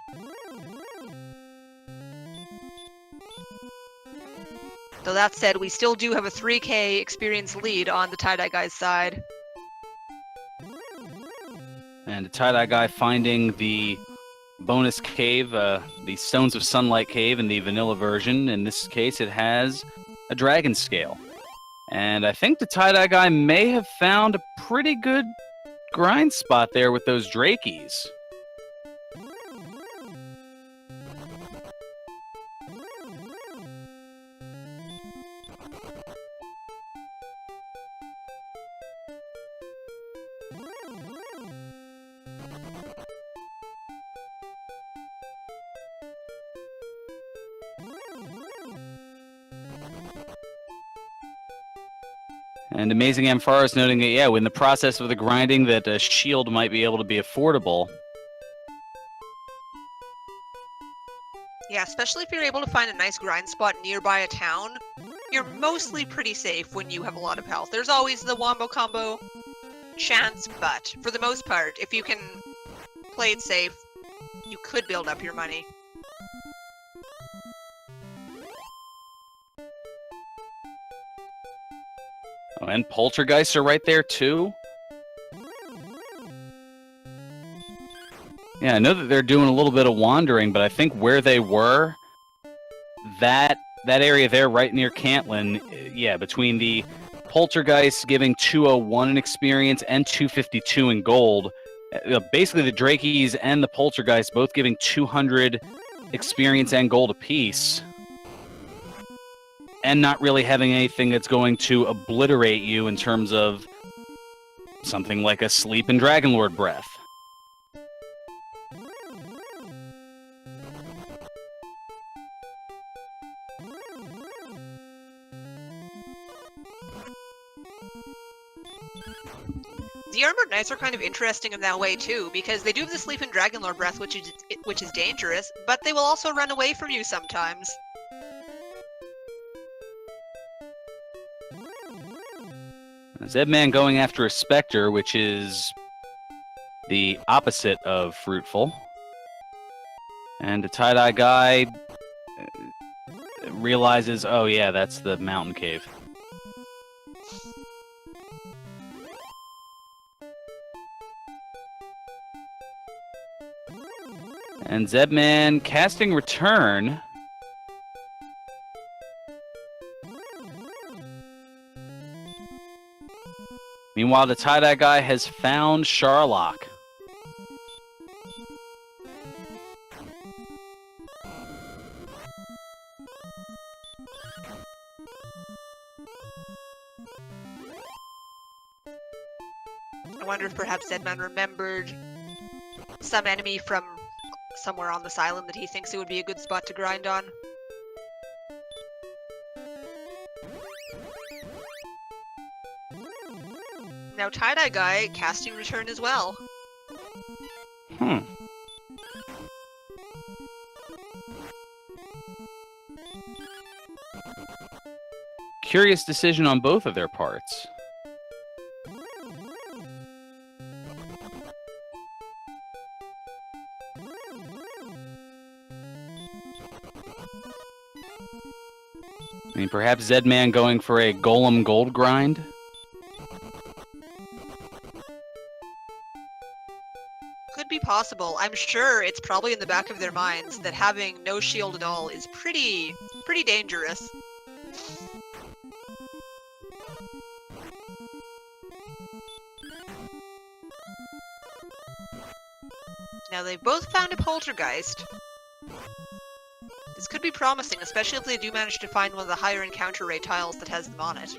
Though that said, we still do have a 3k experience lead on the Datyedyeguy side. And the Datyedyeguy finding the bonus cave, the Stones of Sunlight cave in the vanilla version. In this case, it has a dragon scale. And I think the Datyedyeguy may have found a pretty good grind spot there with those Drakies. And Amazing Amphara is noting that, yeah, in the process of the grinding, that a shield might be able to be affordable. Yeah, especially if you're able to find a nice grind spot nearby a town, you're mostly pretty safe when you have a lot of health. There's always the wombo combo chance, but for the most part, if you can play it safe, you could build up your money. Oh, and Poltergeists are right there too. Yeah, I know that they're doing a little bit of wandering, but I think where they were, that area there right near Cantlin, yeah, between the Poltergeist giving 201 in experience and 252 in gold, basically the Drakies and the Poltergeist both giving 200 experience and gold apiece, and not really having anything that's going to obliterate you in terms of something like a Sleep and Dragonlord Breath. The Armored Knights are kind of interesting in that way too, because they do have the Sleep and Dragonlord Breath, which is dangerous, but they will also run away from you sometimes. Zedman going after a Spectre, which is the opposite of fruitful. And the Datyedyeguy realizes, oh yeah, that's the mountain cave. And Zedman casting Return. Meanwhile, the Datyedyeguy has found Charlock. I wonder if perhaps Zedman remembered some enemy from somewhere on this island that he thinks it would be a good spot to grind on. Now Datyedyeguy casting Return as well. Curious decision on both of their parts. I mean, perhaps Zedman going for a Golem gold grind? Could be possible. I'm sure it's probably in the back of their minds that having no shield at all is pretty dangerous. Now they've both found a Poltergeist. This could be promising, especially if they do manage to find one of the higher encounter rate tiles that has them on it.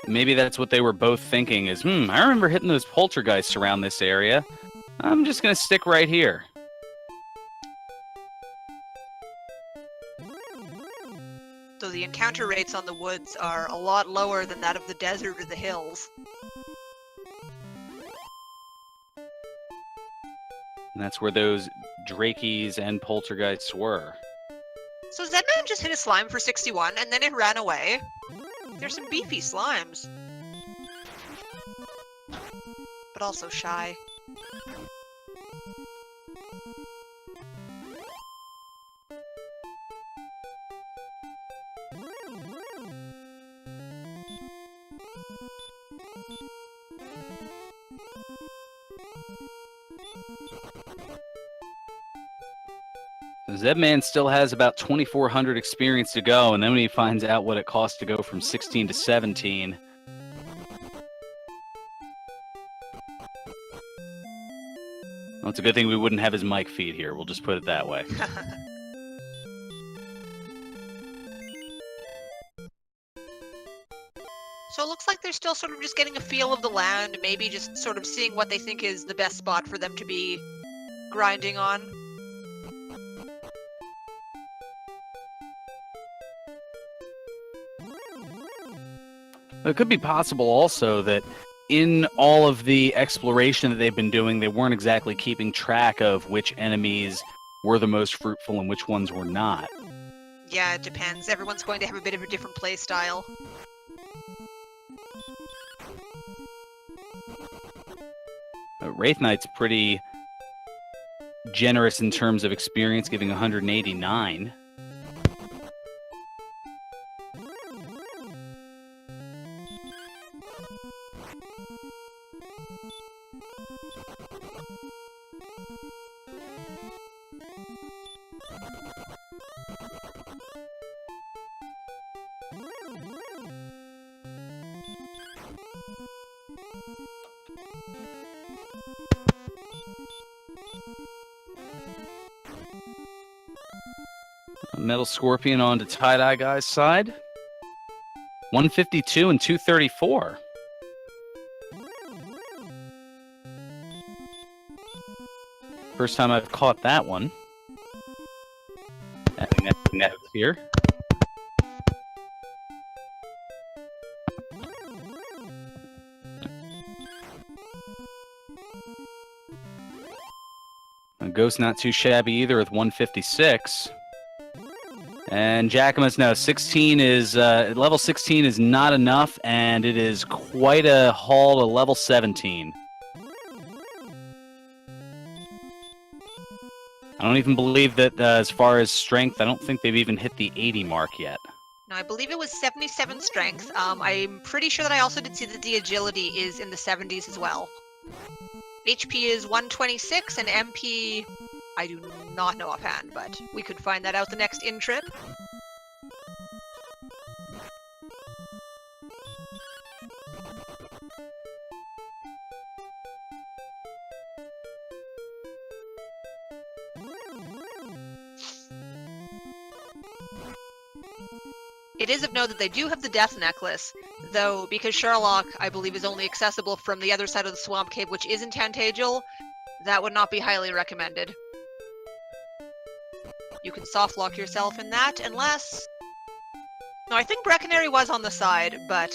Maybe that's what they were both thinking is, I remember hitting those Poltergeists around this area. I'm just going to stick right here. So the encounter rates on the woods are a lot lower than that of the desert or the hills. And that's where those Drakies and Poltergeists were. So Zedman just hit a slime for 61 and then it ran away. There's some beefy slimes. But also shy. Zedman still has about 2,400 experience to go, and then when he finds out what it costs to go from 16 to 17... Well, it's a good thing we wouldn't have his mic feed here, we'll just put it that way. So it looks like they're still sort of just getting a feel of the land, maybe just sort of seeing what they think is the best spot for them to be grinding on. It could be possible also that in all of the exploration that they've been doing, they weren't exactly keeping track of which enemies were the most fruitful and which ones were not. Yeah, it depends. Everyone's going to have a bit of a different play style. Wraith Knight's pretty generous in terms of experience, giving 189. Metal Scorpion on to Datyedyeguy side. 152 and 234. First time I've caught that one. Adding that to notes here. Ghost not too shabby either with 156. And Jackama's no, 16 is level 16 is not enough, and it is quite a haul to level 17. I don't even believe that as far as strength, I don't think they've even hit the 80 mark yet. No, I believe it was 77 strength. I'm pretty sure that I also did see that the agility is in the 70s as well. HP is 126, and MP, I do not know offhand, but we could find that out the next in-trip. It is of note that they do have the Death Necklace, though because Charlock, I believe, is only accessible from the other side of the Swamp Cave, which is in Tantagel, that would not be highly recommended. You can soft lock yourself in that, unless... No, I think Brecconary was on the side, but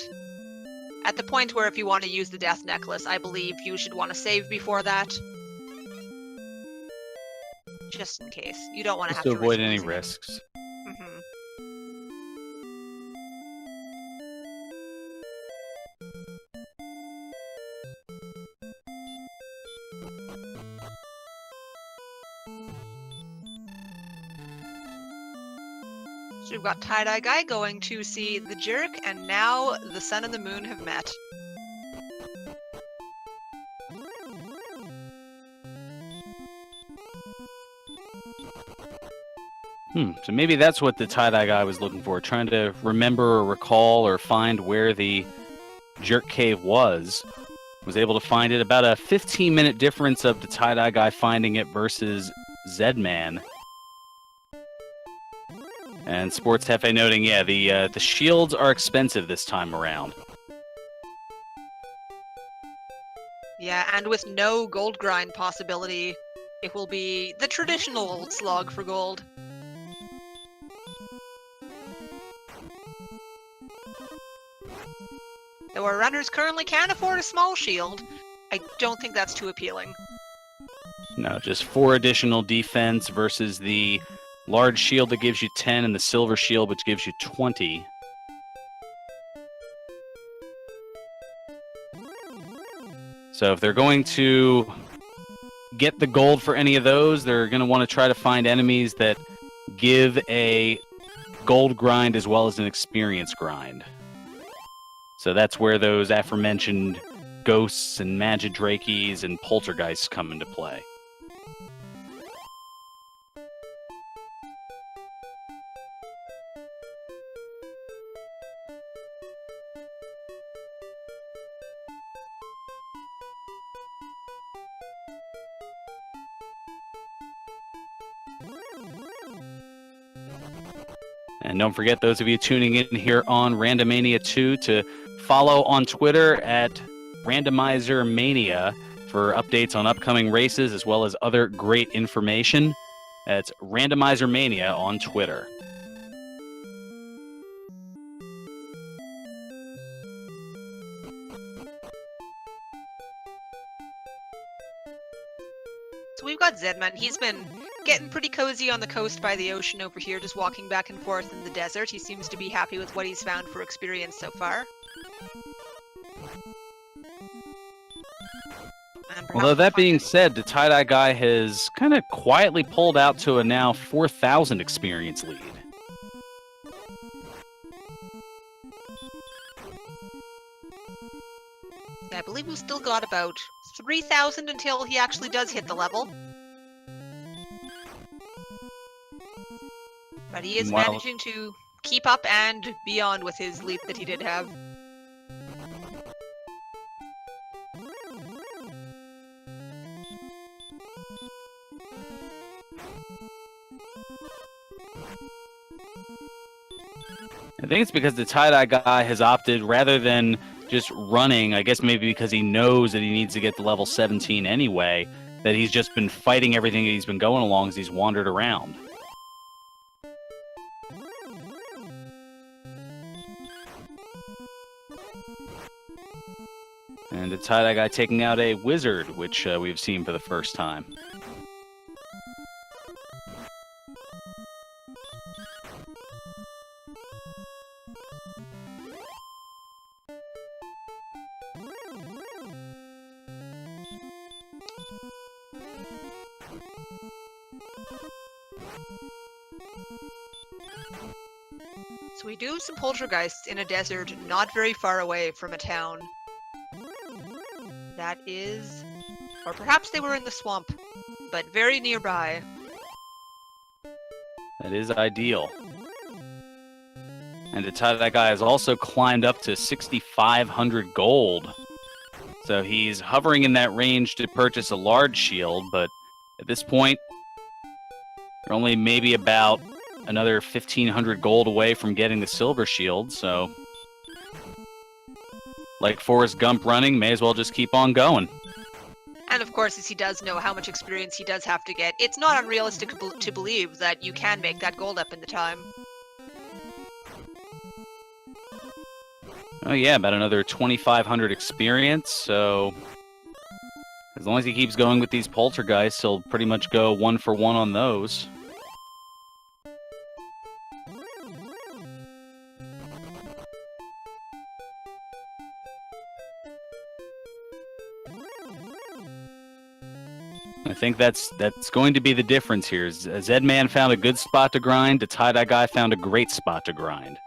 at the point where if you want to use the Death Necklace, I believe you should want to save before that. Just in case. You don't want to have to avoid any losing it. risks. Mhm. So we've got Datyedyeguy going to see the Jerk, and now the Sun and the Moon have met. So maybe that's what the Datyedyeguy was looking for, trying to remember or recall or find where the Jerk Cave was. Was able to find it. About a 15-minute difference of the Datyedyeguy finding it versus Zedman. And Sports Hefe noting, yeah, the shields are expensive this time around. Yeah, and with no gold grind possibility, it will be the traditional old slog for gold. Though our runners currently can afford a small shield, I don't think that's too appealing. No, just 4 additional defense versus the large shield that gives you 10 and the silver shield which gives you 20. So if they're going to get the gold for any of those, they're going to want to try to find enemies that give a gold grind as well as an experience grind. So that's where those aforementioned ghosts and magidrakes and poltergeists come into play. And don't forget, those of you tuning in here on Randomania 2, to follow on Twitter at Randomizer Mania for updates on upcoming races as well as other great information. That's Randomizer Mania on Twitter. So we've got Zedman. He's been getting pretty cozy on the coast by the ocean over here, just walking back and forth in the desert. He seems to be happy with what he's found for experience so far. Although that being said, the Datyedyeguy has kind of quietly pulled out to a now 4,000 experience lead. I believe we've still got about 3,000 until he actually does hit the level. But he is managing to keep up and beyond with his lead that he did have. I think it's because the Datyedyeguy has opted, rather than just running, I guess maybe because he knows that he needs to get to level 17 anyway, that he's just been fighting everything that he's been going along as he's wandered around. And the Datyedyeguy taking out a wizard, which we've seen for the first time. So we do some poltergeists in a desert not very far away from a town. That is... or perhaps they were in the swamp, but very nearby. That is ideal. And the Datyedyeguy has also climbed up to 6,500 gold. So he's hovering in that range to purchase a large shield, but at this point, they're only maybe about another 1,500 gold away from getting the silver shield, so like Forrest Gump running, may as well just keep on going. And of course, as he does know how much experience he does have to get, it's not unrealistic to believe that you can make that gold up in the time. Oh yeah, about another 2,500 experience, so as long as he keeps going with these poltergeists, he'll pretty much go 1 for 1 on those. I think that's going to be the difference here. Zedman found a good spot to grind, the Datyedyeguy found a great spot to grind.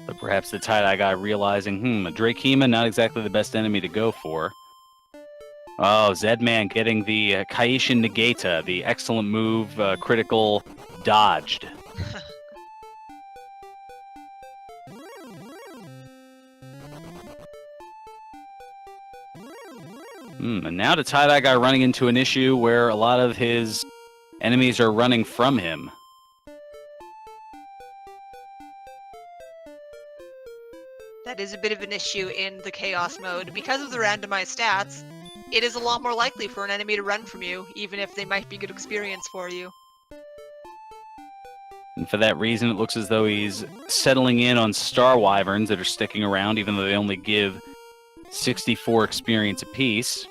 But perhaps the Datyedyeguy realizing, a Drakema, not exactly the best enemy to go for. Oh, Zedman getting the Kaishin Negata, the excellent move, critical, dodged. And now the Datyedyeguy running into an issue where a lot of his enemies are running from him. That is a bit of an issue in the Chaos mode. Because of the randomized stats, it is a lot more likely for an enemy to run from you, even if they might be good experience for you. And for that reason, it looks as though he's settling in on Star Wyverns that are sticking around, even though they only give 64 experience apiece.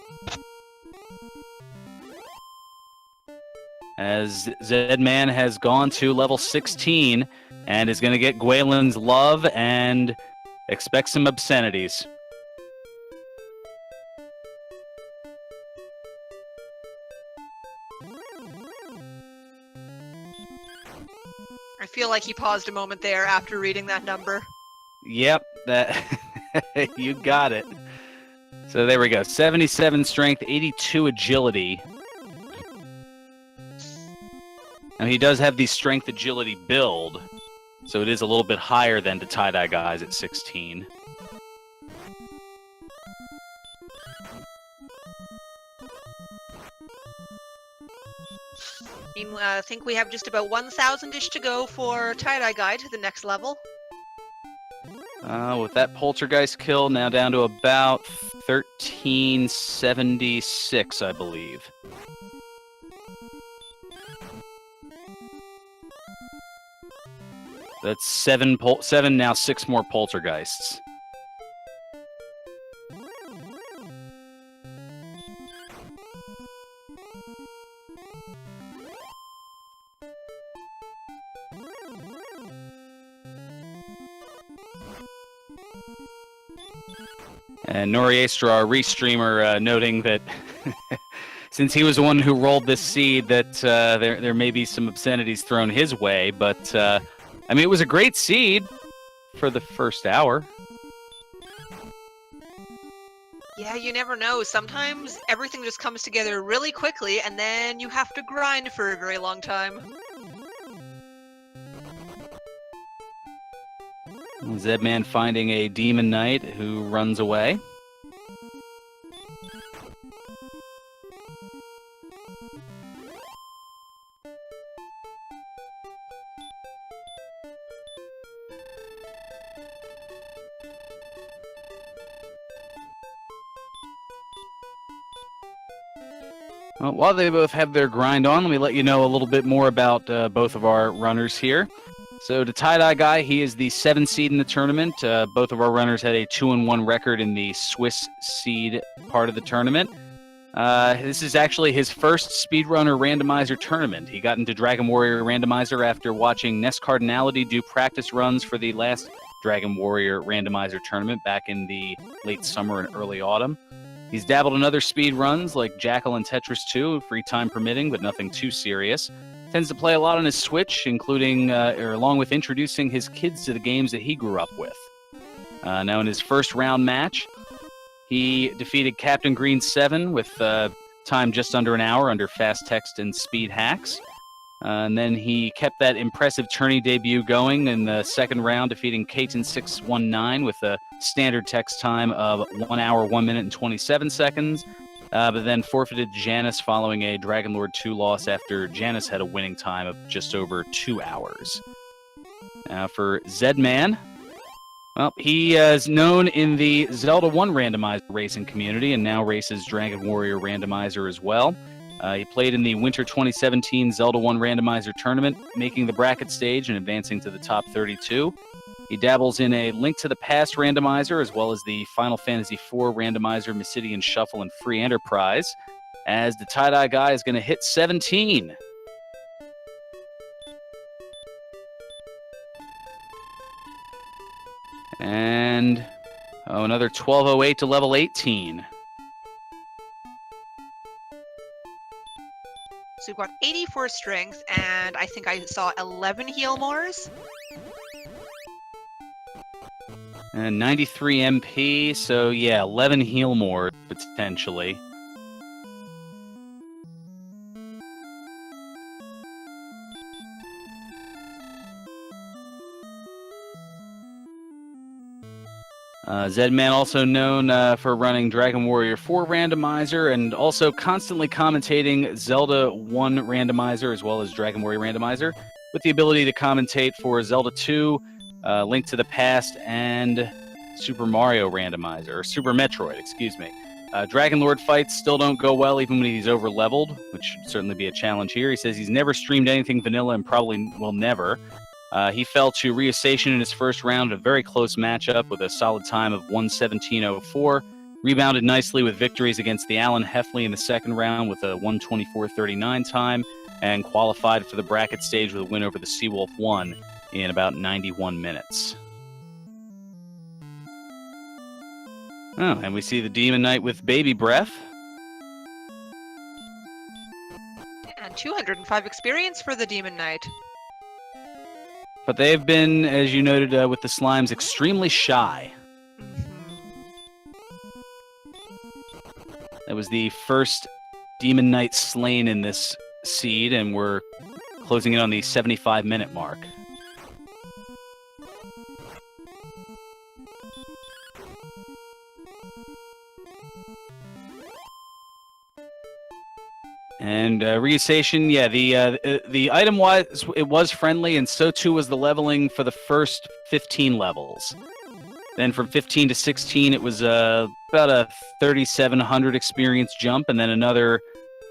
As Zedman has gone to level 16 and is going to get Gwaylin's love and expect some obscenities. I feel like he paused a moment there after reading that number. Yep, that you got it. So there we go. 77 strength, 82 agility. Now he does have the strength agility build, so it is a little bit higher than the Datyedyeguys at 16. mean, I think we have just about 1,000-ish to go for Datyedyeguy to the next level. With that poltergeist kill, now down to about 1376, I believe. That's seven, now 6 more poltergeists. And Noriestra, our restreamer, noting that since he was the one who rolled this seed, that there may be some obscenities thrown his way. But, I mean, it was a great seed for the first hour. Yeah, you never know. Sometimes everything just comes together really quickly, and then you have to grind for a very long time. Zedman finding a demon knight who runs away. Well, while they both have their grind on, let me let you know a little bit more about both of our runners here. So Datyedyeguy, he is the 7th seed in the tournament. Both of our runners had a 2-1 record in the Swiss seed part of the tournament. This is actually his first Speedrunner Randomizer tournament. He got into Dragon Warrior Randomizer after watching Ness Cardinality do practice runs for the last Dragon Warrior Randomizer tournament back in the late summer and early autumn. He's dabbled in other speed runs like Jackal and Tetris 2, free time permitting, but nothing too serious. Tends to play a lot on his Switch, including, along with introducing his kids to the games that he grew up with. Now in his first round match, he defeated Captain Green 7 with time just under an hour under fast text and speed hacks. And then he kept that impressive tourney debut going in the second round, defeating Katen 619 with a standard text time of 1 hour, 1 minute, and 27 seconds. But then forfeited Janice following a Dragon Lord 2 loss after Janice had a winning time of just over 2 hours. Now for Zedman, well, he is known in the Zelda 1 randomizer racing community and now races Dragon Warrior Randomizer as well. He played in the Winter 2017 Zelda 1 Randomizer tournament, making the bracket stage and advancing to the top 32. He dabbles in a Link to the Past randomizer, as well as the Final Fantasy IV randomizer, Mysidian Shuffle, and Free Enterprise, as the Datyedyeguy is going to hit 17. And another 1208 to level 18. So we've got 84 strength, and I think I saw 11 heal mores. And 93 MP, so yeah, 11 heal more, potentially. Zedman also known for running Dragon Warrior 4 Randomizer and also constantly commentating Zelda 1 Randomizer as well as Dragon Warrior Randomizer, with the ability to commentate for Zelda 2, Link to the Past, and Super Mario Randomizer, or Super Metroid, excuse me. Dragon Lord fights still don't go well even when he's over-leveled, which should certainly be a challenge here. He says he's never streamed anything vanilla and probably will never. He fell to Ryusation in his first round, a very close matchup with a solid time of 1:17.04. Rebounded nicely with victories against the Alan Heffley in the second round with a 1:24.39 time, and qualified for the bracket stage with a win over the Seawolf 1 in about 91 minutes. Oh, and we see the Demon Knight with Baby Breath. And 205 experience for the Demon Knight. But they've been, as you noted with the Slimes, extremely shy. That was the first Demon Knight slain in this seed, and we're closing in on the 75-minute mark. And Reusation, yeah, the item was friendly, and so too was the leveling for the first 15 levels. Then from 15 to 16, it was about a 3,700 experience jump, and then another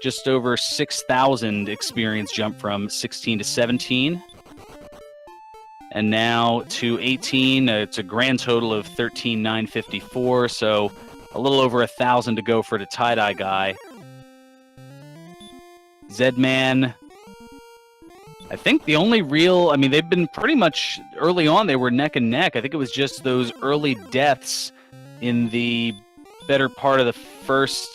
just over 6,000 experience jump from 16 to 17. And now to 18, it's a grand total of 13,954, so a little over 1,000 to go for the Datyedyeguy. Zman, I think the only real, I mean, they've been pretty much, early on, they were neck and neck. I think it was just those early deaths in the better part of the first,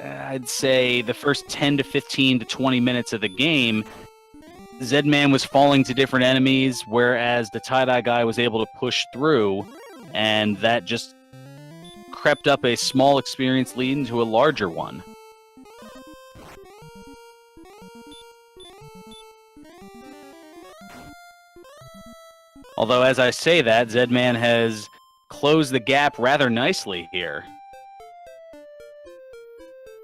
I'd say, the first 10 to 15 to 20 minutes of the game. Zman was falling to different enemies, whereas the Datyedyeguy was able to push through, and that just crept up a small experience lead into a larger one. Although, as I say that, Zman has closed the gap rather nicely here.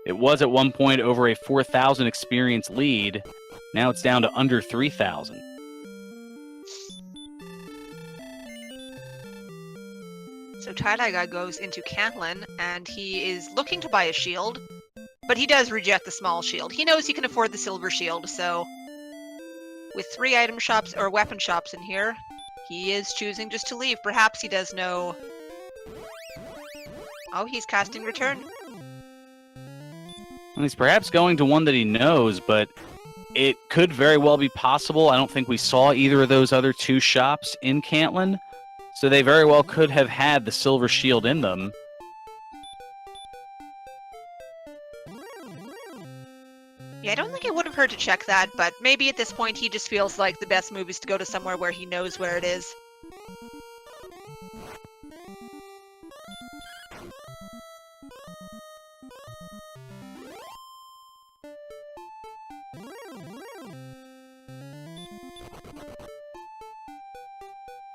It was at one point over a 4,000 experience lead. Now it's down to under 3,000. So Datyedyeguy goes into Cantlin, and he is looking to buy a shield, but he does reject the small shield. He knows he can afford the silver shield, so with 3 item shops or weapon shops in here, he is choosing just to leave. Perhaps he does know... Oh, he's casting Return. Well, he's perhaps going to one that he knows, but it could very well be possible. I don't think we saw either of those other 2 shops in Cantlin, so they very well could have had the silver shield in them. Yeah, I don't think it would have hurt to check that, but maybe at this point he just feels like the best move is to go to somewhere where he knows where it is.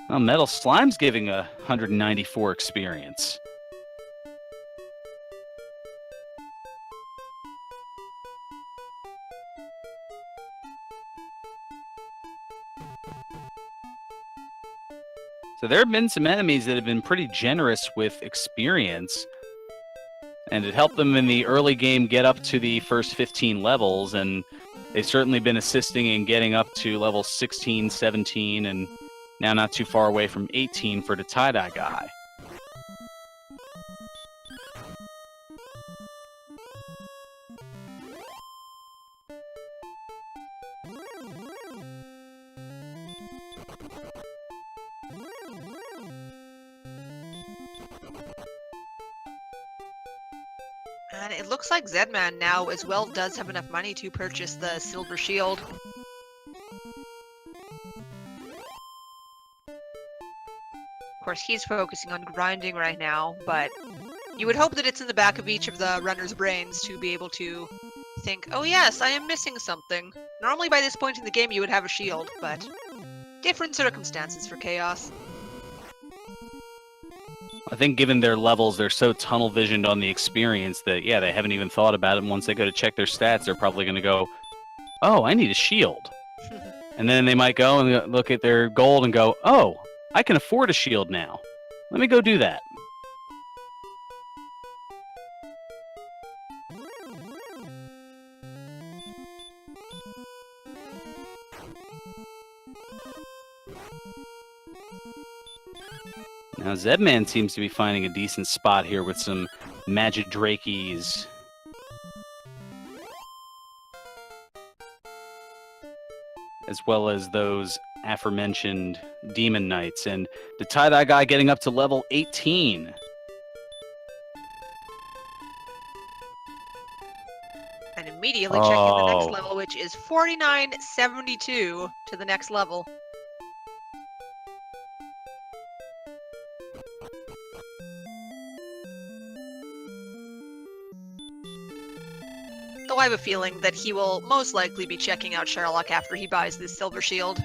Well, Metal Slime's giving 194 experience. So there have been some enemies that have been pretty generous with experience, and it helped them in the early game get up to the first 15 levels, and they've certainly been assisting in getting up to level 16, 17, and now not too far away from 18 for the Datyedyeguy. And it looks like Zman now as well does have enough money to purchase the silver shield. Of course, he's focusing on grinding right now, but you would hope that it's in the back of each of the runners' brains to be able to think, oh yes, I am missing something. Normally by this point in the game you would have a shield, but different circumstances for Chaos. I think given their levels, they're so tunnel-visioned on the experience that, yeah, they haven't even thought about it, and once they go to check their stats, they're probably going to go, oh, I need a shield. And then they might go and look at their gold and go, oh, I can afford a shield now. Let me go do that. Now Zman seems to be finding a decent spot here with some Datyedyeguys. As well as those aforementioned Demon Knights, and the Datyedyeguy getting up to level 18. And immediately checking the next level, which is 4972 to the next level. Though I have a feeling that he will most likely be checking out Charlock after he buys this silver shield.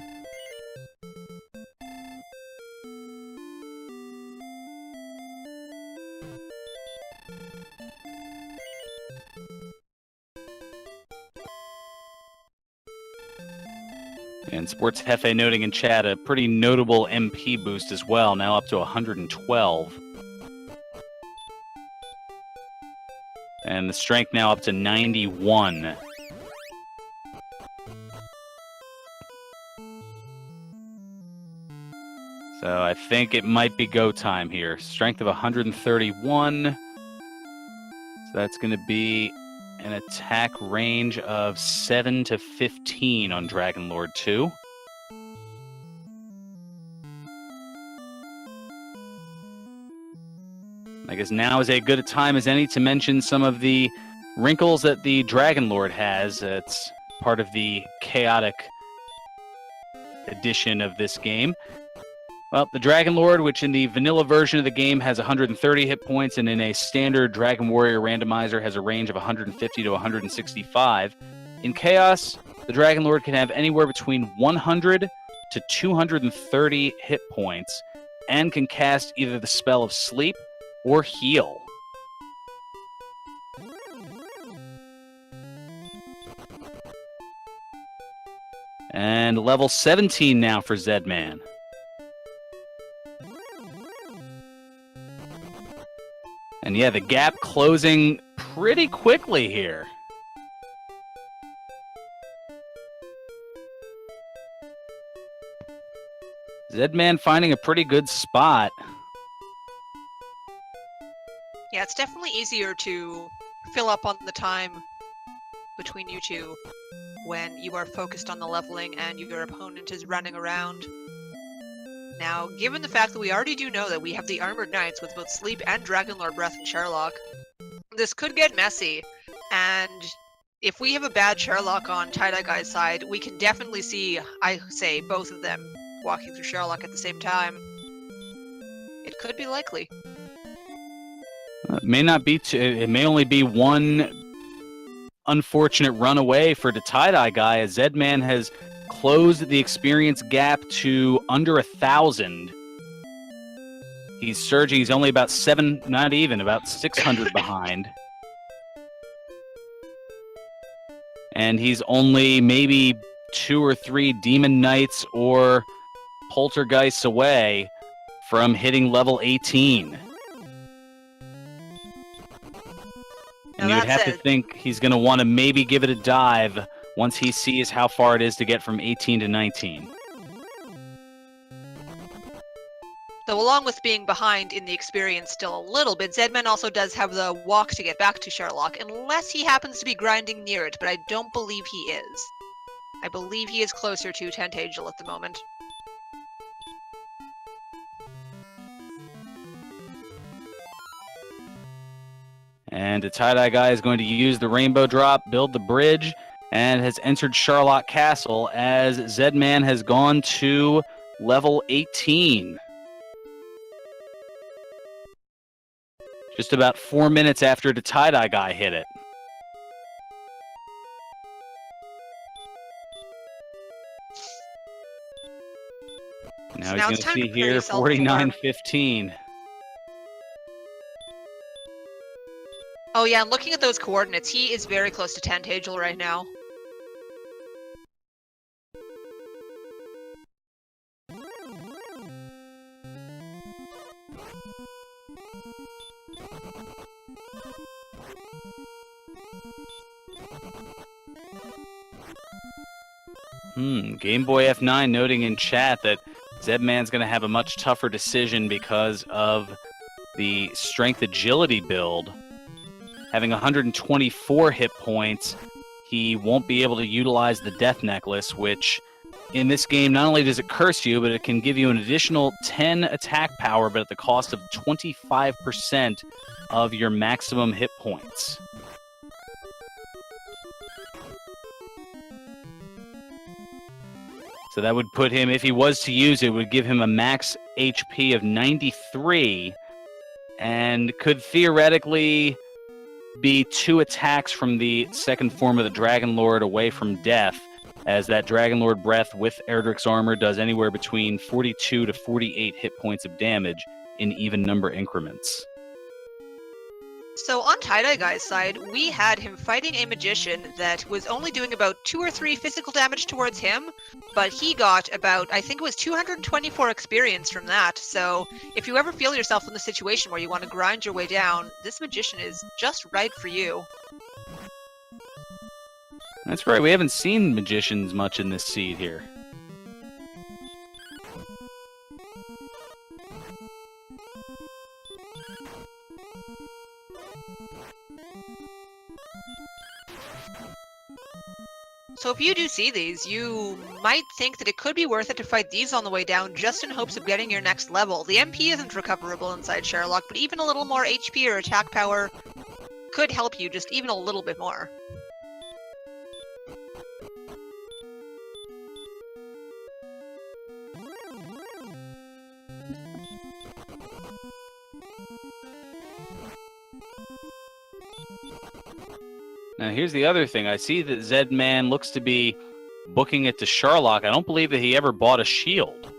And Sports Hefe noting in chat a pretty notable MP boost as well, now up to 112. And the strength now up to 91. So I think it might be go time here. Strength of 131. So that's going to be an attack range of 7 to 15 on Dragon Lord 2. I guess now is as good a time as any to mention some of the wrinkles that the Dragon Lord has. It's part of the chaotic edition of this game. Well, the Dragon Lord, which in the vanilla version of the game has 130 hit points, and in a standard Dragon Warrior randomizer has a range of 150 to 165. In Chaos, the Dragon Lord can have anywhere between 100 to 230 hit points, and can cast either the spell of Sleep or Heal. And level 17 now for Zman. And yeah, the gap closing pretty quickly here. Zman finding a pretty good spot. Yeah, it's definitely easier to fill up on the time between you two when you are focused on the leveling and your opponent is running around. Now, given the fact that we already do know that we have the Armored Knights with both Sleep and Dragon Lord Breath and Charlock, this could get messy. And if we have a bad Charlock on Datyedyeguy side, we can definitely see, I say, both of them walking through Charlock at the same time. It could be likely. It may not be. It may only be one unfortunate run away for the Datyedyeguy, as Zman has closed the experience gap to under 1,000. He's surging. He's only about about 600 behind. And he's only maybe 2 or 3 Demon Knights or Poltergeists away from hitting level 18. And you would have to think he's going to want to maybe give it a dive once he sees how far it is to get from 18 to 19. So along with being behind in the experience still a little bit, Zman also does have the walk to get back to Charlock, unless he happens to be grinding near it, but I don't believe he is. I believe he is closer to Tantagel at the moment. And the Datyedyeguy is going to use the Rainbow Drop, build the bridge, and has entered Charlock Castle as Zman has gone to level 18. Just about 4 minutes after the Datyedyeguy hit it. Now he's going to see here 49:15. Oh yeah, and looking at those coordinates, he is very close to Tantagel right now. Game Boy F9 noting in chat that Zman's going to have a much tougher decision because of the Strength Agility build. Having 124 hit points, he won't be able to utilize the Death Necklace, which in this game not only does it curse you, but it can give you an additional 10 attack power, but at the cost of 25% of your maximum hit points. So that would put him, if he was to use it, would give him a max HP of 93, and could theoretically be 2 attacks from the second form of the Dragon Lord away from death, as that Dragon Lord Breath with Erdrick's Armor does anywhere between 42 to 48 hit points of damage in even number increments. So on Datyedyegu's side, we had him fighting a magician that was only doing about 2 or 3 physical damage towards him, but he got about, I think it was 224 experience from that. So if you ever feel yourself in the situation where you want to grind your way down, this magician is just right for you. That's right, we haven't seen magicians much in this seed here. So if you do see these, you might think that it could be worth it to fight these on the way down just in hopes of getting your next level. The MP isn't recoverable inside Charlock, but even a little more HP or attack power could help you just even a little bit more. Now here's the other thing. I see that Zman looks to be booking it to Charlock. I don't believe that he ever bought a shield.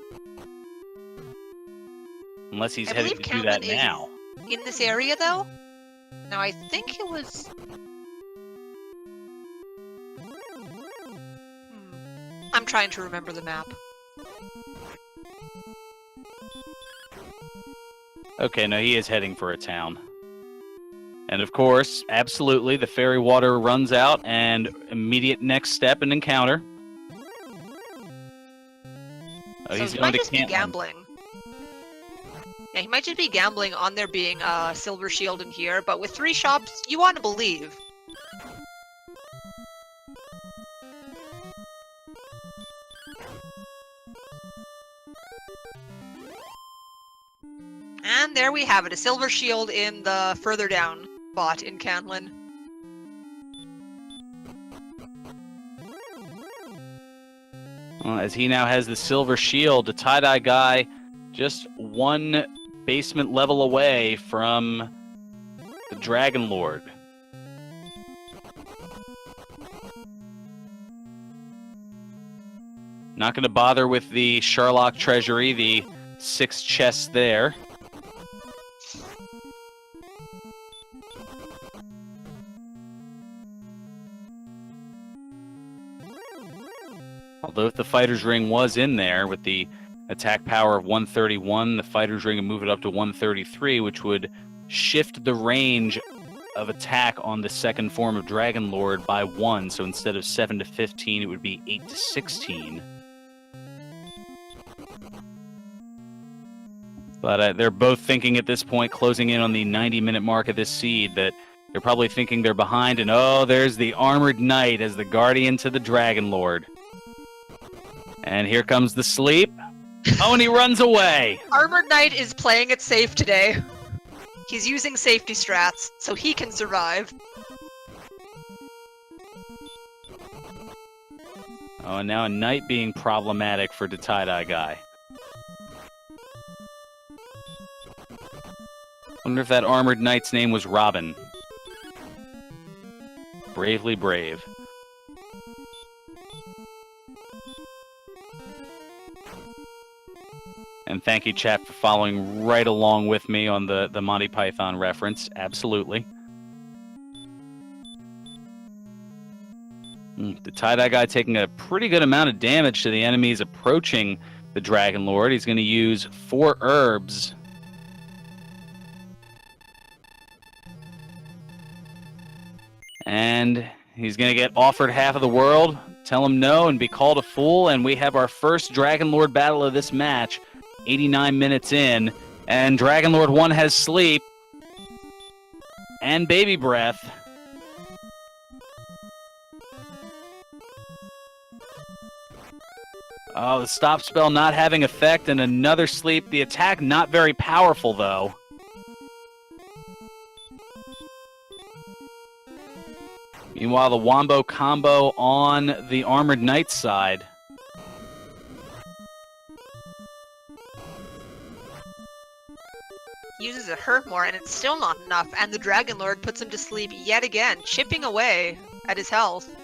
Unless he's heading to do that now. In this area, though? Now, I think it was... I'm trying to remember the map. Okay, no, he is heading for a town. And of course, absolutely, the fairy water runs out, and immediate next step and encounter. Oh, So he's he going might to just be Cantland. gambling. Yeah, he might just be gambling on there being a silver shield in here, but with 3 shops, you want to believe. And there we have it, a silver shield in the further down spot in Cantland. Well, as he now has the silver shield, the Datyedyeguy just 1 basement level away from the Dragon Lord. Not going to bother with the Charlock treasury, the 6 chests there. Although if the Fighter's Ring was in there with the attack power of 131, the Fighter's Ring would move it up to 133, which would shift the range of attack on the second form of Dragon Lord by 1. So instead of 7 to 15, it would be 8 to 16. But they're both thinking at this point, closing in on the 90-minute mark of this seed, that they're probably thinking they're behind, and oh, there's the Armored Knight as the guardian to the Dragon Lord. And here comes the sleep. Oh, and he runs away! Armored Knight is playing it safe today. He's using safety strats, so he can survive. Oh, and now a knight being problematic for the Datyedyeguy. Wonder if that armored knight's name was Robin. Bravely brave. And thank you, chat, for following right along with me on the Monty Python reference. Absolutely. The Datyedyeguy taking a pretty good amount of damage to the enemies approaching the Dragon Lord. He's going to use 4 herbs. And he's going to get offered half of the world, tell him no, and be called a fool. And we have our first Dragon Lord battle of this match, 89 minutes in. And Dragon Lord 1 has sleep and baby breath. Oh, the stop spell not having effect, and another sleep. The attack not very powerful, though. Meanwhile, the Wombo combo on the Armored Knight side. Uses a hurt more, and it's still not enough, and the Dragon Lord puts him to sleep yet again, chipping away at his health.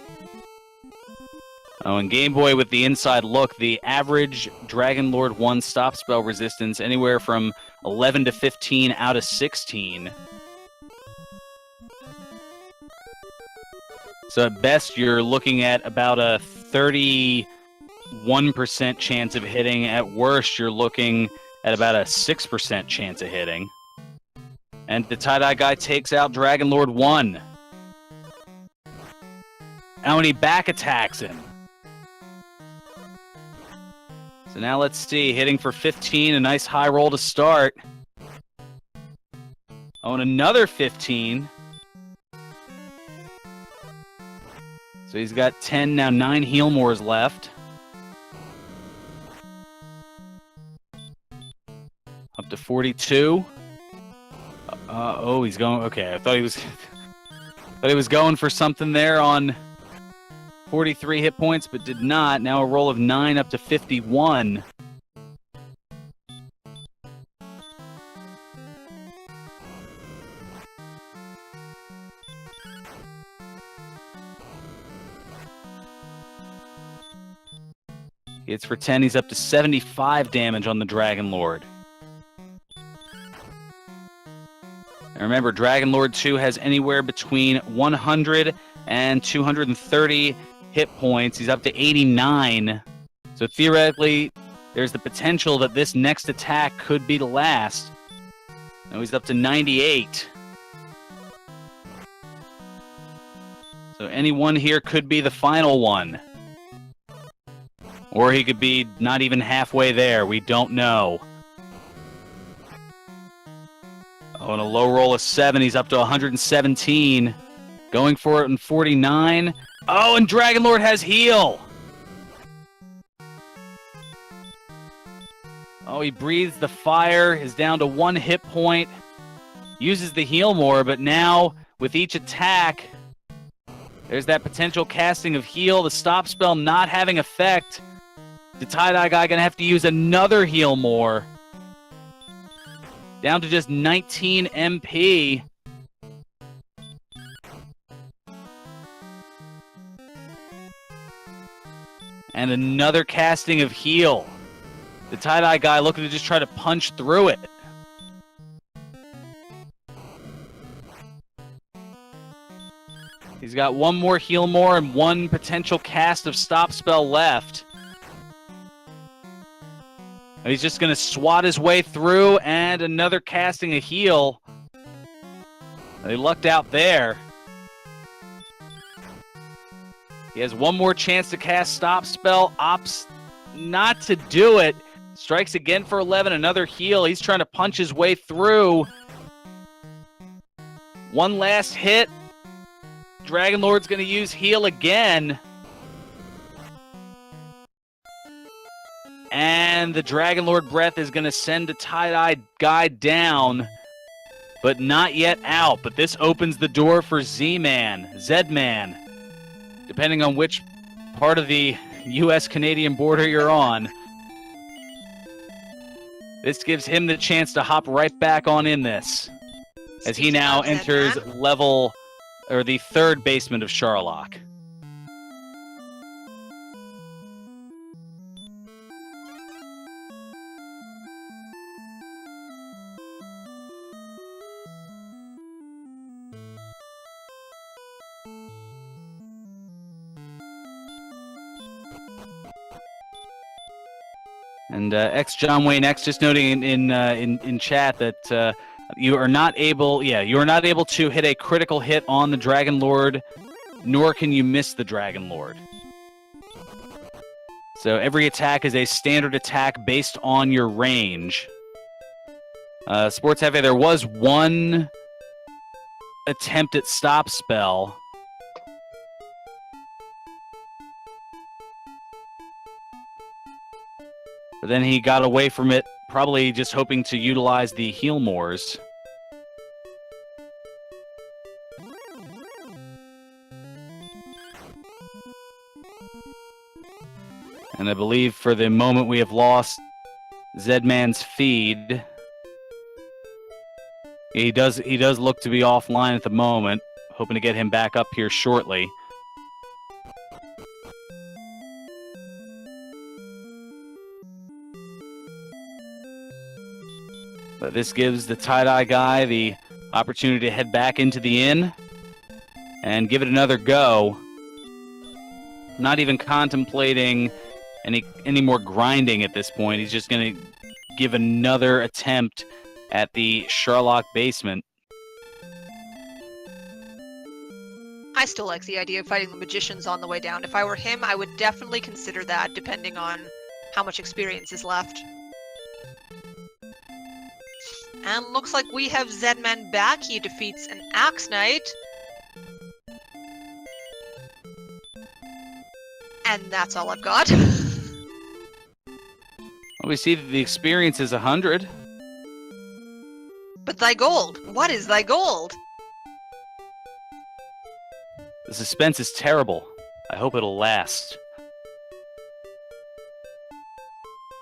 Oh, and Game Boy with the inside look, the average Dragon Lord 1 stop spell resistance anywhere from 11 to 15 out of 16. So at best, you're looking at about a 31% chance of hitting. At worst, you're looking at about a 6% chance of hitting. And the tie-dye guy takes out Dragon Lord 1. And when he back attacks him. So now let's see, hitting for 15, a nice high roll to start. Oh, and another 15. So he's got 10, now 9 Healmores left. Up to 42. Oh, he's going, okay, I thought he was going for something there on 43 hit points, but did not. Now a roll of 9 up to 51. He hits for 10. He's up to 75 damage on the Dragon Lord. And remember, Dragon Lord 2 has anywhere between 100 and 230 hit points. He's up to 89. So theoretically, there's the potential that this next attack could be the last. Now he's up to 98. So any one here could be the final one. Or he could be not even halfway there. We don't know. Oh, and a low roll of 7. He's up to 117. Going for it in 49. Oh, and Dragon Lord has heal. Oh, he breathes the fire. Is down to 1 hit point. Uses the heal more, but now with each attack, there's that potential casting of heal. The stop spell not having effect. The tie-dye guy gonna have to use another heal more. Down to just 19 MP. And another casting of heal. The tie-dye guy looking to just try to punch through it. He's got 1 more heal more and 1 potential cast of stop spell left. And he's just going to swat his way through, and another casting a heal. They lucked out there. He has 1 more chance to cast stop spell. Opts not to do it. Strikes again for 11, another heal. He's trying to punch his way through. 1 last hit. Dragon Lord's going to use heal again. And the Dragon Lord breath is going to send the tie-dye guy down, but not yet out. But this opens the door for Zman, depending on which part of the U.S.-Canadian border you're on. This gives him the chance to hop right back on in this, as he now enters level, or the 3rd basement of Charlock. And John Wayne X just noting in chat that you are not able to hit a critical hit on the Dragon Lord, nor can you miss the Dragon Lord. So every attack is a standard attack based on your range. Sports Heavy, there was 1 attempt at stop spell. But then he got away from it, probably just hoping to utilize the heal mores. And I believe for the moment we have lost Zedman's feed. He does look to be offline at the moment. Hoping to get him back up here shortly. But this gives the tie-dye guy the opportunity to head back into the inn and give it another go. not even contemplating any more grinding at this point. He's just going to give another attempt at the Charlock basement. I still like the idea of fighting the magicians on the way down. If I were him, I would definitely consider that, depending on how much experience is left. And looks like we have Zman back. He defeats an Axe Knight. And that's all I've got. Well, we see that the experience is 100. But thy gold. What is thy gold? The suspense is terrible. I hope it'll last.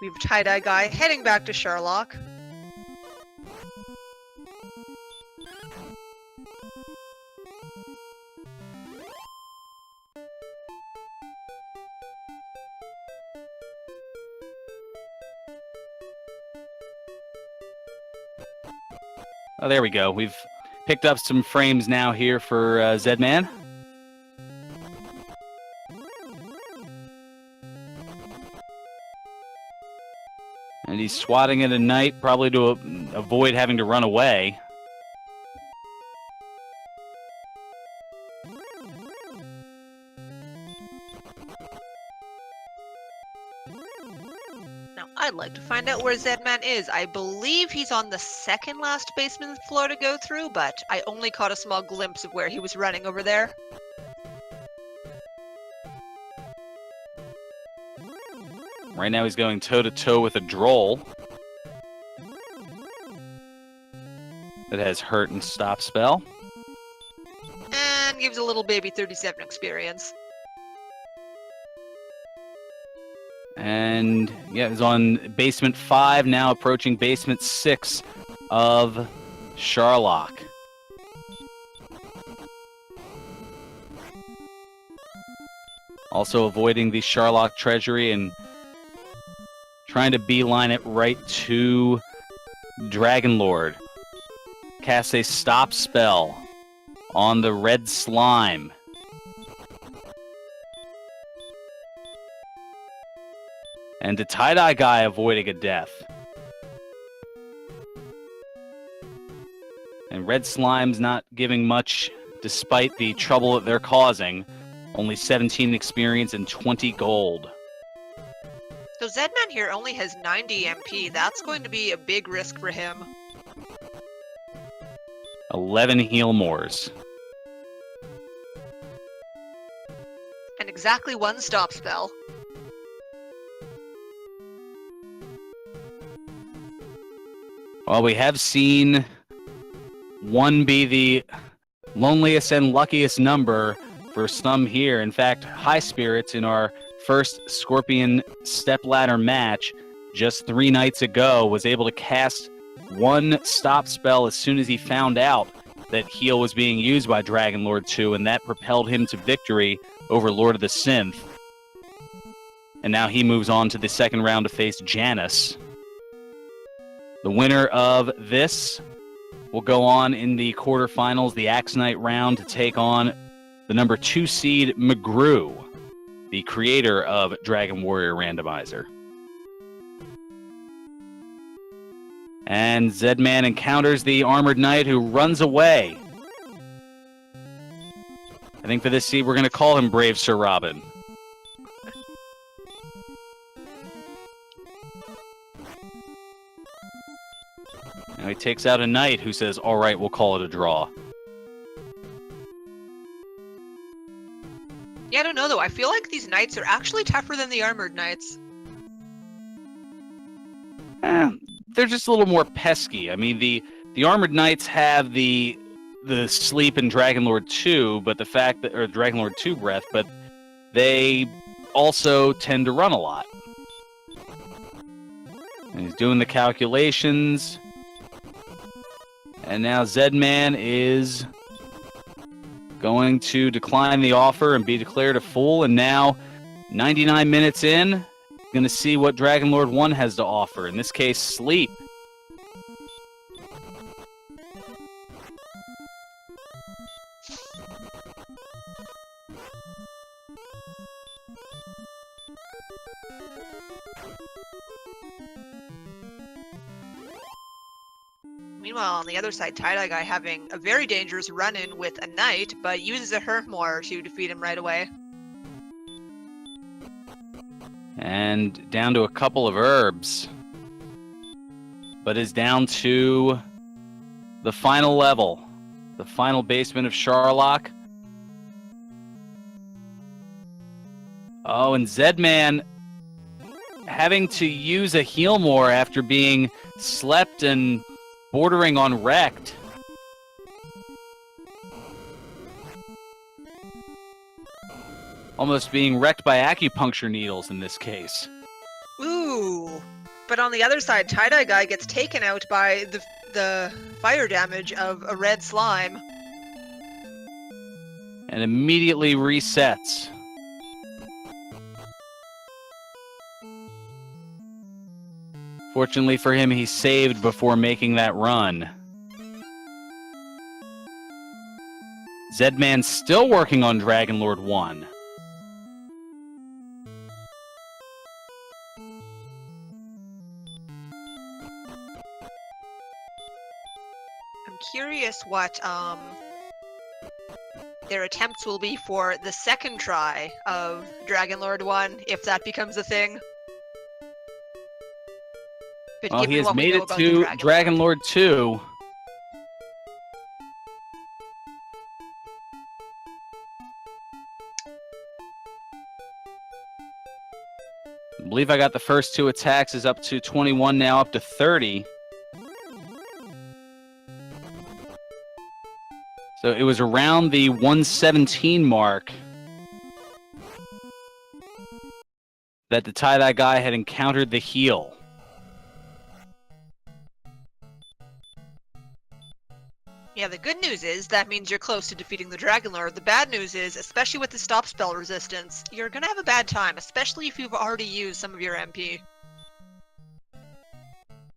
We have Datyedyeguy heading back to Charlock. Oh, there we go. We've picked up some frames now here for Zman. And he's swatting at a knight, probably to avoid having to run away. Now, I'd like to find out where Zman is. I believe he's on the second last basement floor to go through, but I only caught a small glimpse of where he was running over there. Right now he's going toe-to-toe with a droll that has hurt and stop spell. And gives a little baby 37 experience. And yeah, he's on basement 5, now approaching basement 6 of Charlock. Also avoiding the Charlock treasury and trying to beeline it right to Dragon Lord. Casts a stop spell on the red slime. And the Datyedyeguy avoiding a death. And red slime's not giving much despite the trouble that they're causing. Only 17 experience and 20 gold. So Zman here only has 90 MP. That's going to be a big risk for him. 11 heal mores. And exactly one stop spell. Well, we have seen 1 be the loneliest and luckiest number for some here. In fact, High Spirits in our first Scorpion Stepladder match just 3 nights ago was able to cast 1 stop spell as soon as he found out that heal was being used by Dragon Lord 2, and that propelled him to victory over Lord of the Synth. And now he moves on to the second round to face Janus. The winner of this will go on in the quarterfinals, the Axe Knight round, to take on the number 2 seed McGrew, the creator of Dragon Warrior Randomizer. And Zman encounters the Armored Knight, who runs away. I think for this seed, we're going to call him Brave Sir Robin. Now he takes out a knight who says, all right, we'll call it a draw. Yeah, I don't know though. I feel like these knights are actually tougher than the armored knights. They're just a little more pesky. I mean, the Armored Knights have the sleep in Dragon Lord 2, but the fact that, or Dragon Lord 2 breath, but they also tend to run a lot. And he's doing the calculations. And now Zman is going to decline the offer and be declared a fool. And now, 99 minutes in, going to see what Dragon Lord 1 has to offer. In this case, sleep. Meanwhile, on the other side, Datyedyeguy having a very dangerous run-in with a knight, but uses a Hermore to defeat him right away. And down to a couple of herbs. But is down to the final level. The final basement of Charlock. Oh, and Zman having to use a heal more after being slept and bordering on wrecked. Almost being wrecked by acupuncture needles in this case. Ooh. But on the other side, Datyedyeguy gets taken out by the fire damage of a red slime. And immediately resets. Fortunately for him, he saved before making that run. Zedman's still working on Dragon Lord 1. I'm curious what their attempts will be for the second try of Dragon Lord 1, if that becomes a thing. But Well, he has what we made know it about to the Dragon Lord 2. I believe I got the first two attacks, is up to 21 now, up to 30. So it was around the 117 mark that the Datyedyeguy had encountered the heal. Yeah, the good news is that means you're close to defeating the Dragon Lord. The bad news is, especially with the stop spell resistance, you're gonna have a bad time, especially if you've already used some of your MP.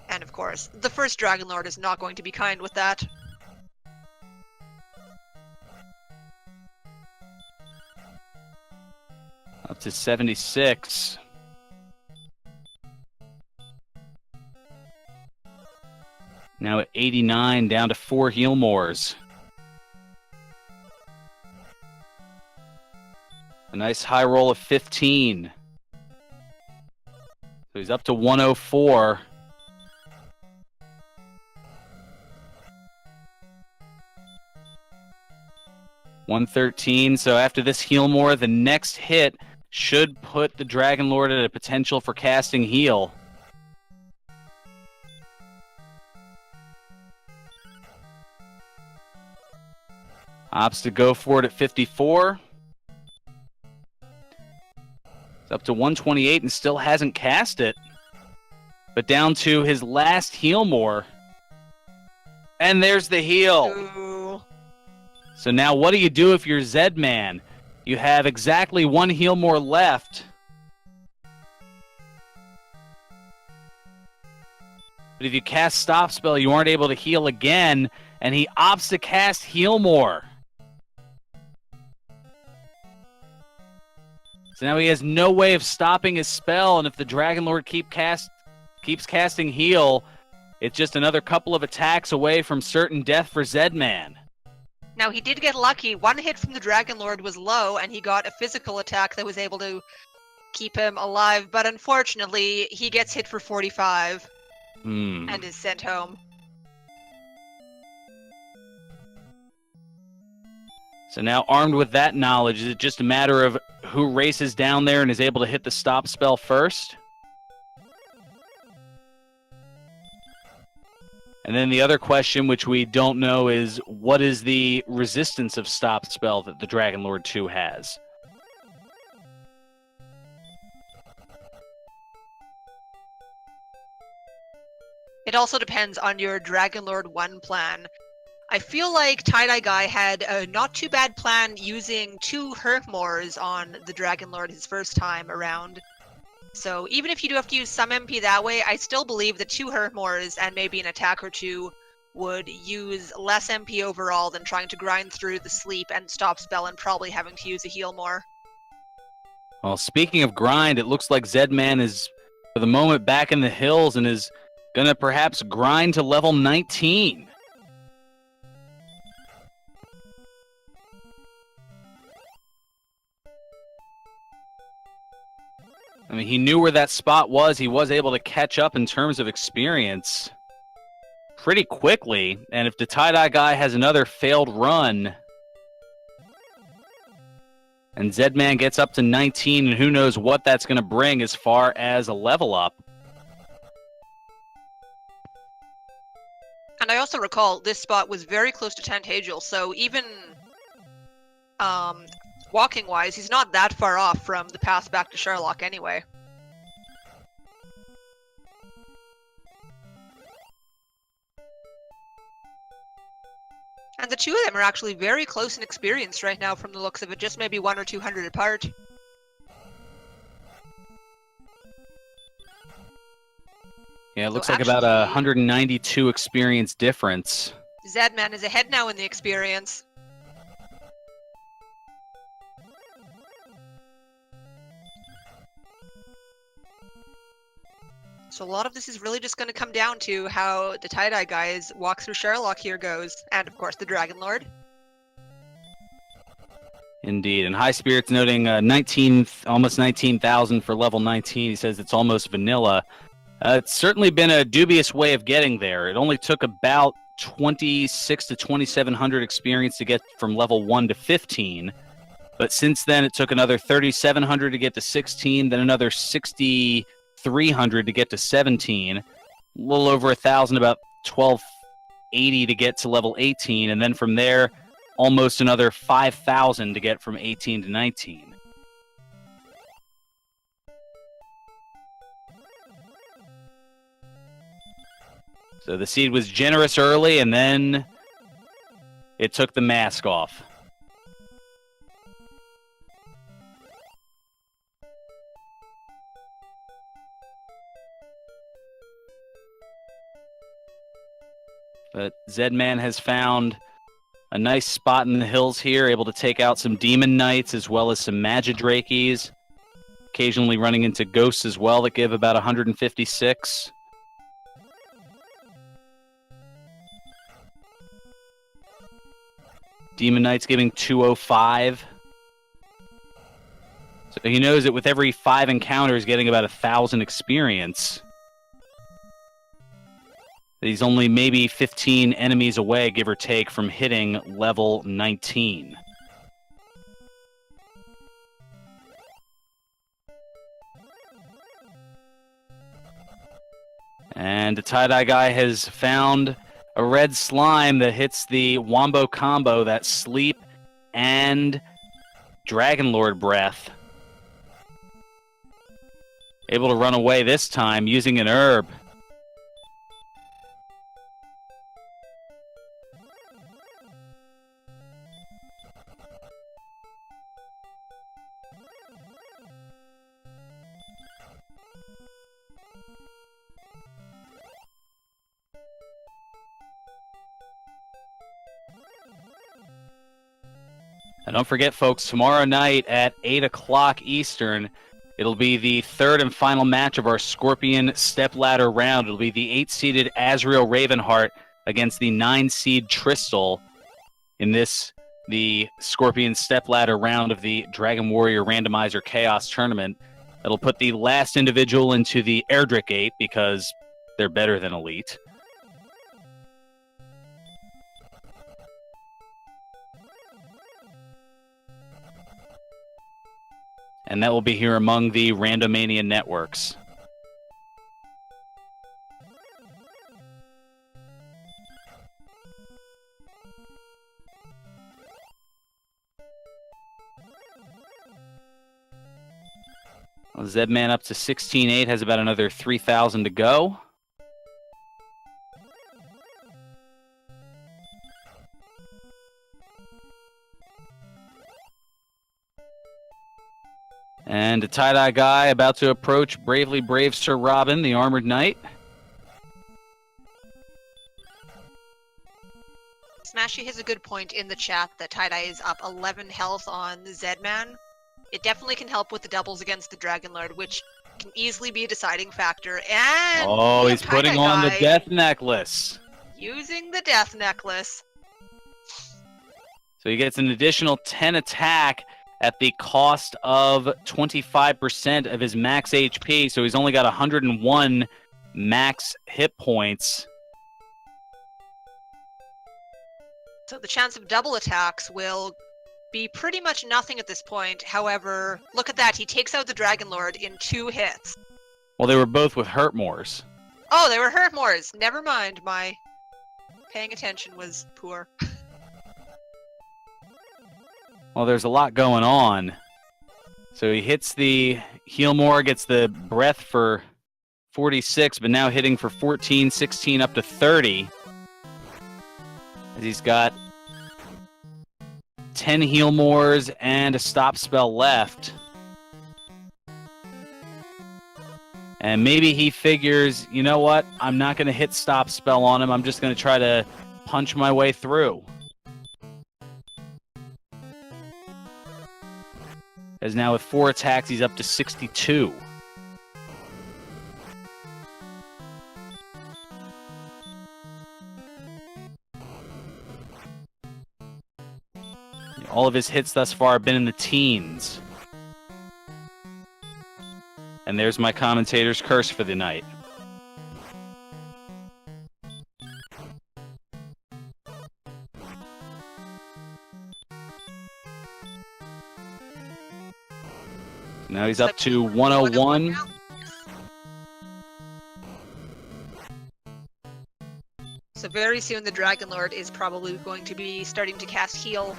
And of course, the first Dragon Lord is not going to be kind with that. Up to 76. Now at 89, down to 4 heal mores. A nice high roll of 15. So he's up to 104. $113. So after this heal more, the next hit should put the Dragon Lord at a potential for casting heal. Opts to go for it at 54. It's up to 128 and still hasn't cast it. But down to his last heal more. And there's the heal. Ooh. So now what do you do if you're Zedman? You have exactly 1 heal more left. But if you cast Stop Spell, you aren't able to heal again, and he opts to cast Heal More. So now he has no way of stopping his spell, and if the Dragon Lord keeps casting Heal, it's just another couple of attacks away from certain death for Zedman. Now, he did get lucky. 1 hit from the Dragon Lord was low, and he got a physical attack that was able to keep him alive, but unfortunately, he gets hit for 45 and is sent home. So now, armed with that knowledge, is it just a matter of who races down there and is able to hit the stop spell first? And then the other question, which we don't know, is what is the resistance of stop spell that the Dragon Lord 2 has? It also depends on your Dragon Lord 1 plan. I feel like Datyedyeguy had a not too bad plan using 2 Hermores on the Dragon Lord his first time around. So even if you do have to use some MP that way, I still believe that 2 Hermores and maybe an attack or 2 would use less MP overall than trying to grind through the sleep and stop spell and probably having to use a heal more. Well, speaking of grind, it looks like Zman is, for the moment, back in the hills and is going to perhaps grind to level 19. I mean, he knew where that spot was. He was able to catch up in terms of experience pretty quickly. And if the Datyedyeguy has another failed run, and Zman gets up to 19, and who knows what that's going to bring as far as a level up. And I also recall this spot was very close to Tantagel, so even walking-wise, he's not that far off from the path back to Charlock anyway. And the two of them are actually very close in experience right now from the looks of it, just maybe 100 or 200 apart. Yeah, it looks like about a 192 experience difference. Zman is ahead now in the experience. So a lot of this is really just going to come down to how the Datyedyeguys walk through Charlock here goes, and of course the Dragon Lord. Indeed, and High Spirit's noting almost 19,000 for level 19. He says it's almost vanilla. It's certainly been a dubious way of getting there. It only took about 26 to 2,700 experience to get from level 1 to 15. But since then, it took another 3,700 to get to 16, then another 6,300 to get to 17, a little over 1,000, about 1,280 to get to level 18, and then from there, almost another 5,000 to get from 18 to 19. So the seed was generous early, and then it took the mask off. But Zman has found a nice spot in the hills here, able to take out some Demon Knights as well as some Magidrakes, occasionally running into Ghosts as well that give about 156. Demon Knight's giving 205. So he knows that with every 5 encounters getting about 1,000 experience. He's only maybe 15 enemies away, give or take, from hitting level 19. And the Datyedyeguy has found a red slime that hits the Wombo combo, that Sleep and Dragon Lord Breath. Able to run away this time using an herb. And don't forget, folks, tomorrow night at 8 o'clock Eastern, it'll be the third and final match of our Scorpion Stepladder round. It'll be the 8-seeded Azrael Ravenheart against the 9-seed Trystal in the Scorpion Stepladder round of the Dragon Warrior Randomizer Chaos Tournament. That'll put the last individual into the Erdrick 8 because they're better than Elite. And that will be here among the Randomania networks. Well, Zman up to 16.8, has about another 3,000 to go. And a Datyedyeguy about to approach Bravely Brave Sir Robin, the Armored Knight. Smashy has a good point in the chat that Tie-Dye is up 11 health on Zman. It definitely can help with the doubles against the Dragon Lord, which can easily be a deciding factor. And oh, he's putting on the death necklace. Using the death necklace. So he gets an additional 10 attack at the cost of 25% of his max HP. So he's only got 101 max hit points. So the chance of double attacks will be pretty much nothing at this point. However, look at that. He takes out the Dragon Lord in 2 hits. Well, they were both with Hurtmores. Oh, they were Hurtmores. Never mind. My paying attention was poor. Well, there's a lot going on. So he hits the Healmore, gets the breath for 46, but now hitting for 14, 16, up to 30. As he's got 10 Healmores and a stop spell left. And maybe he figures, you know what? I'm not going to hit stop spell on him. I'm just going to try to punch my way through. As now with 4 attacks, he's up to 62. All of his hits thus far have been in the teens. And there's my commentator's curse for the night. Now he's up to 101. So very soon the Dragon Lord is probably going to be starting to cast heal.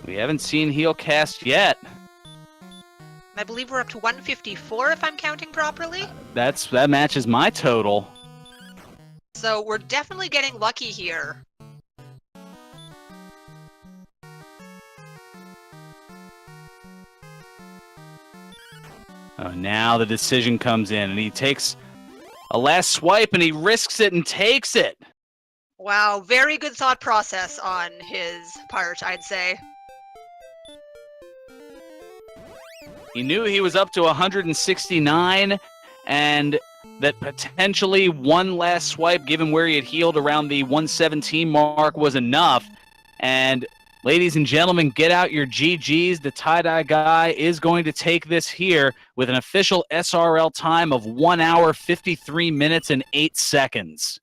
We haven't seen heal cast yet. I believe we're up to 154 if I'm counting properly. That matches my total. So we're definitely getting lucky here. Oh, now the decision comes in, and he takes a last swipe, and he risks it and takes it. Wow, very good thought process on his part, I'd say. He knew he was up to 169, and that potentially one last swipe, given where he had healed around the 117 mark, was enough. And ladies and gentlemen, get out your GGs. The tie-dye guy is going to take this here with an official SRL time of 1 hour, 53 minutes, and 8 seconds.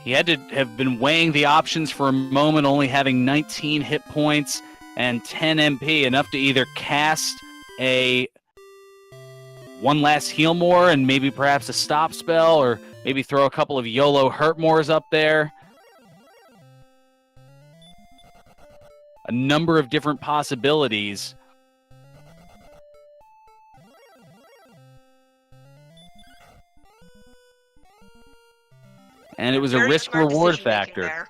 He had to have been weighing the options for a moment, only having 19 hit points and 10 MP, enough to either cast a one last Healmore and maybe perhaps a stop spell, or maybe throw a couple of YOLO Hurtmores up there. A number of different possibilities. And it was a risk-reward factor.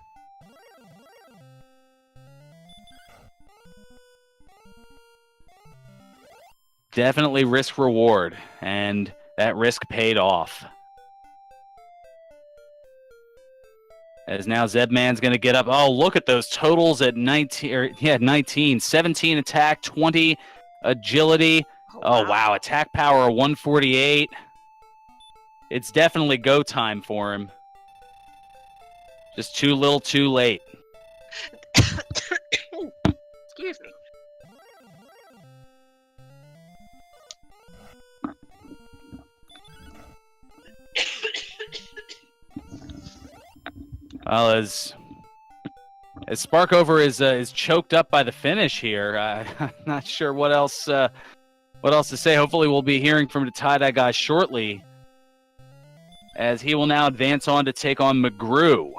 Definitely risk-reward, and that risk paid off. As now Zedman's going to get up. Oh, look at those totals at 19. 17 attack, 20 agility. Oh, wow. Attack power of 148. It's definitely go time for him. Just too little, too late. Excuse me. Well, as Sparkover is choked up by the finish here, I'm not sure what else to say. Hopefully, we'll be hearing from the tie-dye guy shortly, as he will now advance on to take on McGrew.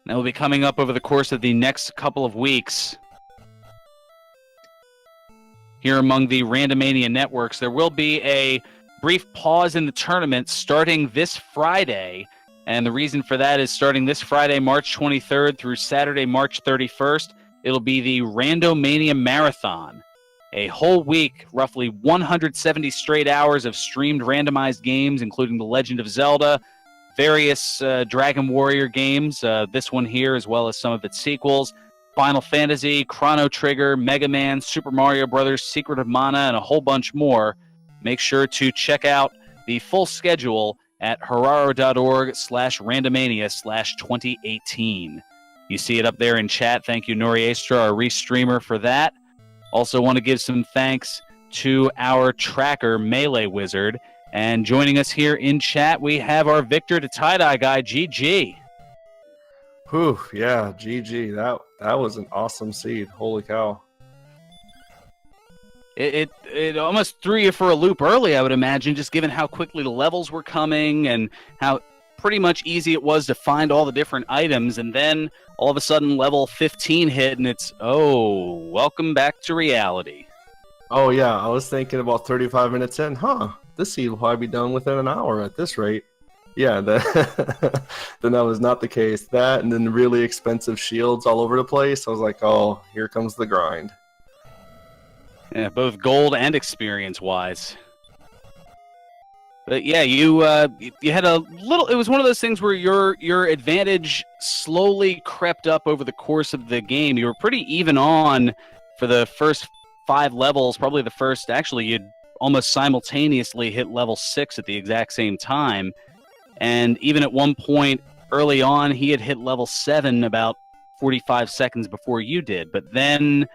That will be coming up over the course of the next couple of weeks. Here among the Randomania networks, there will be a brief pause in the tournament starting this Friday. And the reason for that is starting this Friday, March 23rd through Saturday, March 31st, it'll be the Randomania Marathon. A whole week, roughly 170 straight hours of streamed randomized games, including The Legend of Zelda, various Dragon Warrior games, this one here, as well as some of its sequels, Final Fantasy, Chrono Trigger, Mega Man, Super Mario Bros., Secret of Mana, and a whole bunch more. Make sure to check out the full schedule at hararo.org/randomania/2018. You see it up there in chat. Thank you, Noriestra, our restreamer, for that. Also want to give some thanks to our tracker, Melee Wizard. And joining us here in chat, we have our Victor Datyedyeguy, GG. Whew, yeah, GG. That was an awesome seed. Holy cow. It almost threw you for a loop early, I would imagine, just given how quickly the levels were coming and how pretty much easy it was to find all the different items. And then all of a sudden level 15 hit and it's, oh, welcome back to reality. Oh, yeah. I was thinking about 35 minutes in, this seed will probably be done within an hour at this rate. Yeah, then that was not the case. That and then really expensive shields all over the place. I was like, oh, here comes the grind. Yeah, both gold and experience-wise. But yeah, you had a little. It was one of those things where your advantage slowly crept up over the course of the game. You were pretty even on for the first 5 levels. Probably the first. Actually, you'd almost simultaneously hit level 6 at the exact same time. And even at one point early on, he had hit level 7 about 45 seconds before you did. But then,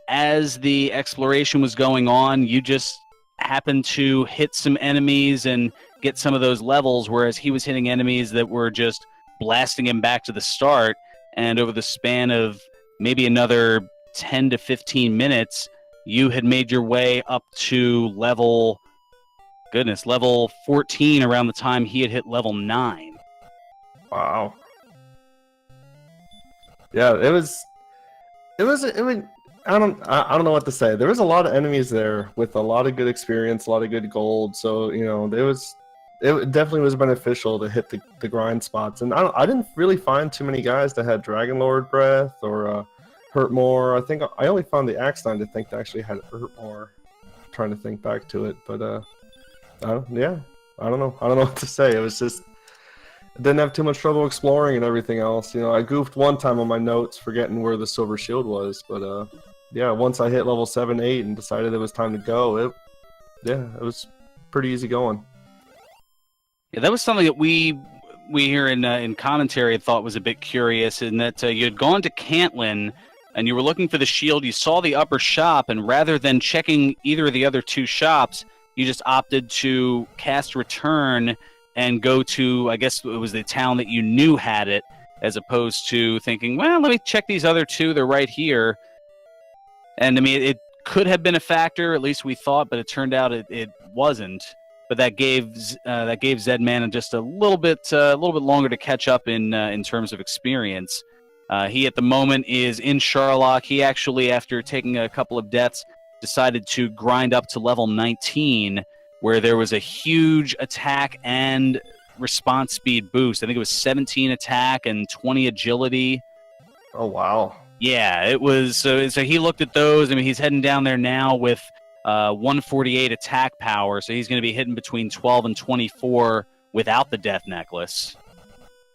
as the exploration was going on, you just happened to hit some enemies and get some of those levels, whereas he was hitting enemies that were just blasting him back to the start. And over the span of maybe another 10 to 15 minutes, you had made your way up to level 14 around the time he had hit level 9. Wow. Yeah, it was. I don't know what to say. There was a lot of enemies there with a lot of good experience, a lot of good gold. So it definitely was beneficial to hit the grind spots. And I didn't really find too many guys that had Dragon Lord Breath or Hurt More. I think I only found the Axe Knight, I think, that actually had Hurt More. I'm trying to think back to it, but I don't know. I don't know what to say. It was just, I didn't have too much trouble exploring and everything else. I goofed one time on my notes, forgetting where the Silver Shield was, but yeah, once I hit level 7, 8 and decided it was time to go, it was pretty easy going. Yeah, that was something that we here in commentary had thought was a bit curious, in that you had gone to Cantlin and you were looking for the shield. You saw the upper shop, and rather than checking either of the other 2 shops, you just opted to cast Return and go to, I guess it was the town that you knew had it, as opposed to thinking, well, let me check these other 2. They're right here. And I mean, it could have been a factor, at least we thought, but it turned out it wasn't. But that gave Zedman just a little bit longer to catch up in terms of experience. He at the moment is in Charlock. He actually, after taking a couple of deaths, decided to grind up to level 19, where there was a huge attack and response speed boost. I think it was 17 attack and 20 agility. Oh wow. Yeah, it was. So he looked at those. I mean, he's heading down there now with 148 attack power, so he's going to be hitting between 12 and 24 without the death necklace.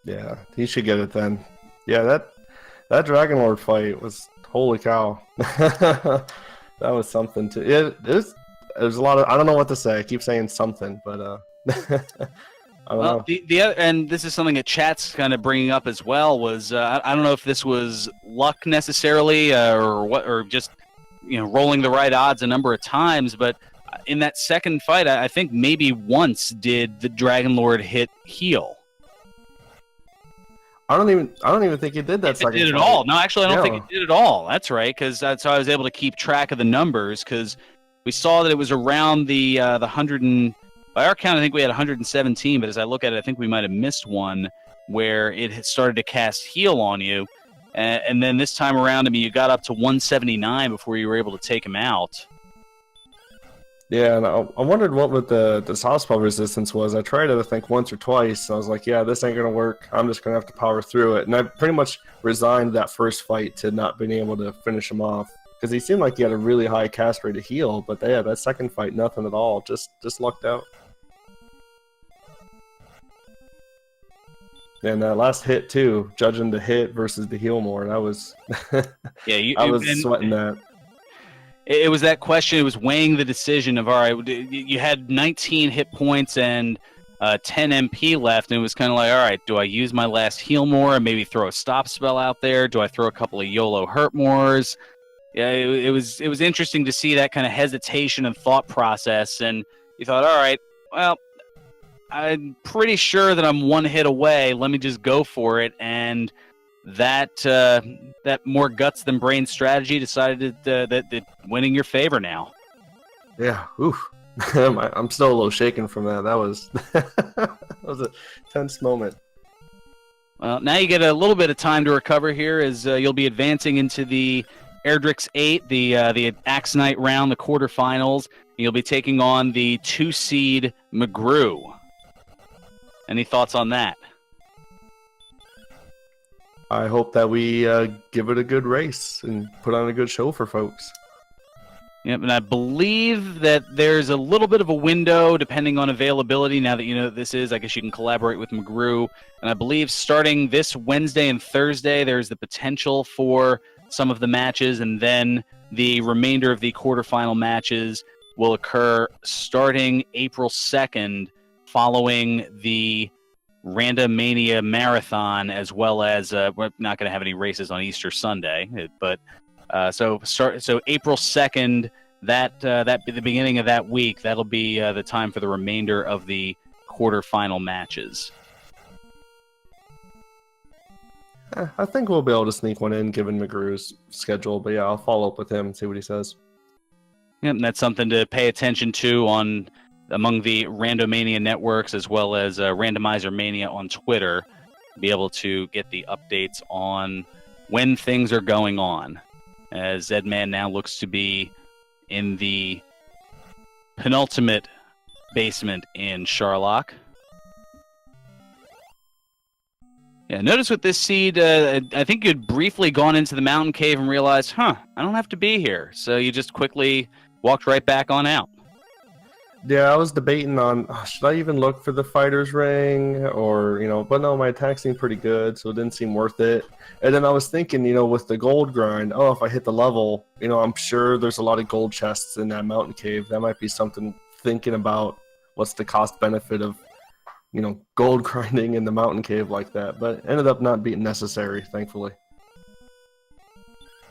Yeah, he should get it then. Yeah, that Dragon Lord fight was, holy cow. That was something too. There's a lot of, I don't know what to say. I keep saying something, but I don't know. The other, and this is something that chat's kind of bringing up as well, was I don't know if this was luck necessarily or just rolling the right odds a number of times, but in that second fight, I think maybe once did the Dragon Lord hit heal. I don't even think he did that second. It did at all. No, actually, I don't think it did at all. That's right, because that's how I was able to keep track of the numbers, because we saw that it was around the 100 and, by our count, I think we had 117, but as I look at it, I think we might have missed one. where it had started to cast heal on you. And then this time around, I mean, you got up to 179 before you were able to take him out. Yeah, and I wondered what the soft spell resistance was. I tried it, I think, once or twice. And I was like, yeah, this ain't going to work. I'm just going to have to power through it. And I pretty much resigned that first fight to not being able to finish him off. Because he seemed like he had a really high cast rate to heal. But yeah, that second fight, nothing at all. Just lucked out. And that last hit, too, judging the hit versus the heal more, that was... Yeah, I was sweating that. It was that question. It was weighing the decision of, all right, you had 19 hit points and 10 MP left, and it was kind of like, all right, do I use my last heal more and maybe throw a stop spell out there? Do I throw a couple of YOLO hurt mores? Yeah, it was interesting to see that kind of hesitation and thought process, and you thought, all right, well, I'm pretty sure that I'm one hit away. Let me just go for it. And that more guts than brains strategy decided that winning your favor now. Yeah, oof. I'm still a little shaken from that. That was that was a tense moment. Well, now you get a little bit of time to recover here as you'll be advancing into the Erdrix 8, the Axe Knight round, the quarterfinals. You'll be taking on the 2-seed McGrew. Any thoughts on that? I hope that we give it a good race and put on a good show for folks. Yep, and I believe that there's a little bit of a window depending on availability. Now that you know what this is, I guess you can collaborate with McGrew. And I believe starting this Wednesday and Thursday, there's the potential for some of the matches, and then the remainder of the quarterfinal matches will occur starting April 2nd, following the Randomania Marathon, as well as we're not going to have any races on Easter Sunday, but so April 2nd, that the beginning of that week, that'll be the time for the remainder of the quarterfinal matches. I think we'll be able to sneak one in given McGrew's schedule, but yeah, I'll follow up with him and see what he says. Yeah, and that's something to pay attention to among the Randomania networks, as well as Randomizer Mania on Twitter, be able to get the updates on when things are going on, as Zedman now looks to be in the penultimate basement in Charlock. Yeah, notice with this seed, I think you'd briefly gone into the mountain cave and realized, I don't have to be here. So you just quickly walked right back on out. Yeah, I was debating on, should I even look for the fighter's ring or, but no, my attack seemed pretty good, so it didn't seem worth it. And then I was thinking, with the gold grind, if I hit the level, I'm sure there's a lot of gold chests in that mountain cave. That might be something thinking about what's the cost benefit of, gold grinding in the mountain cave like that. But ended up not being necessary, thankfully.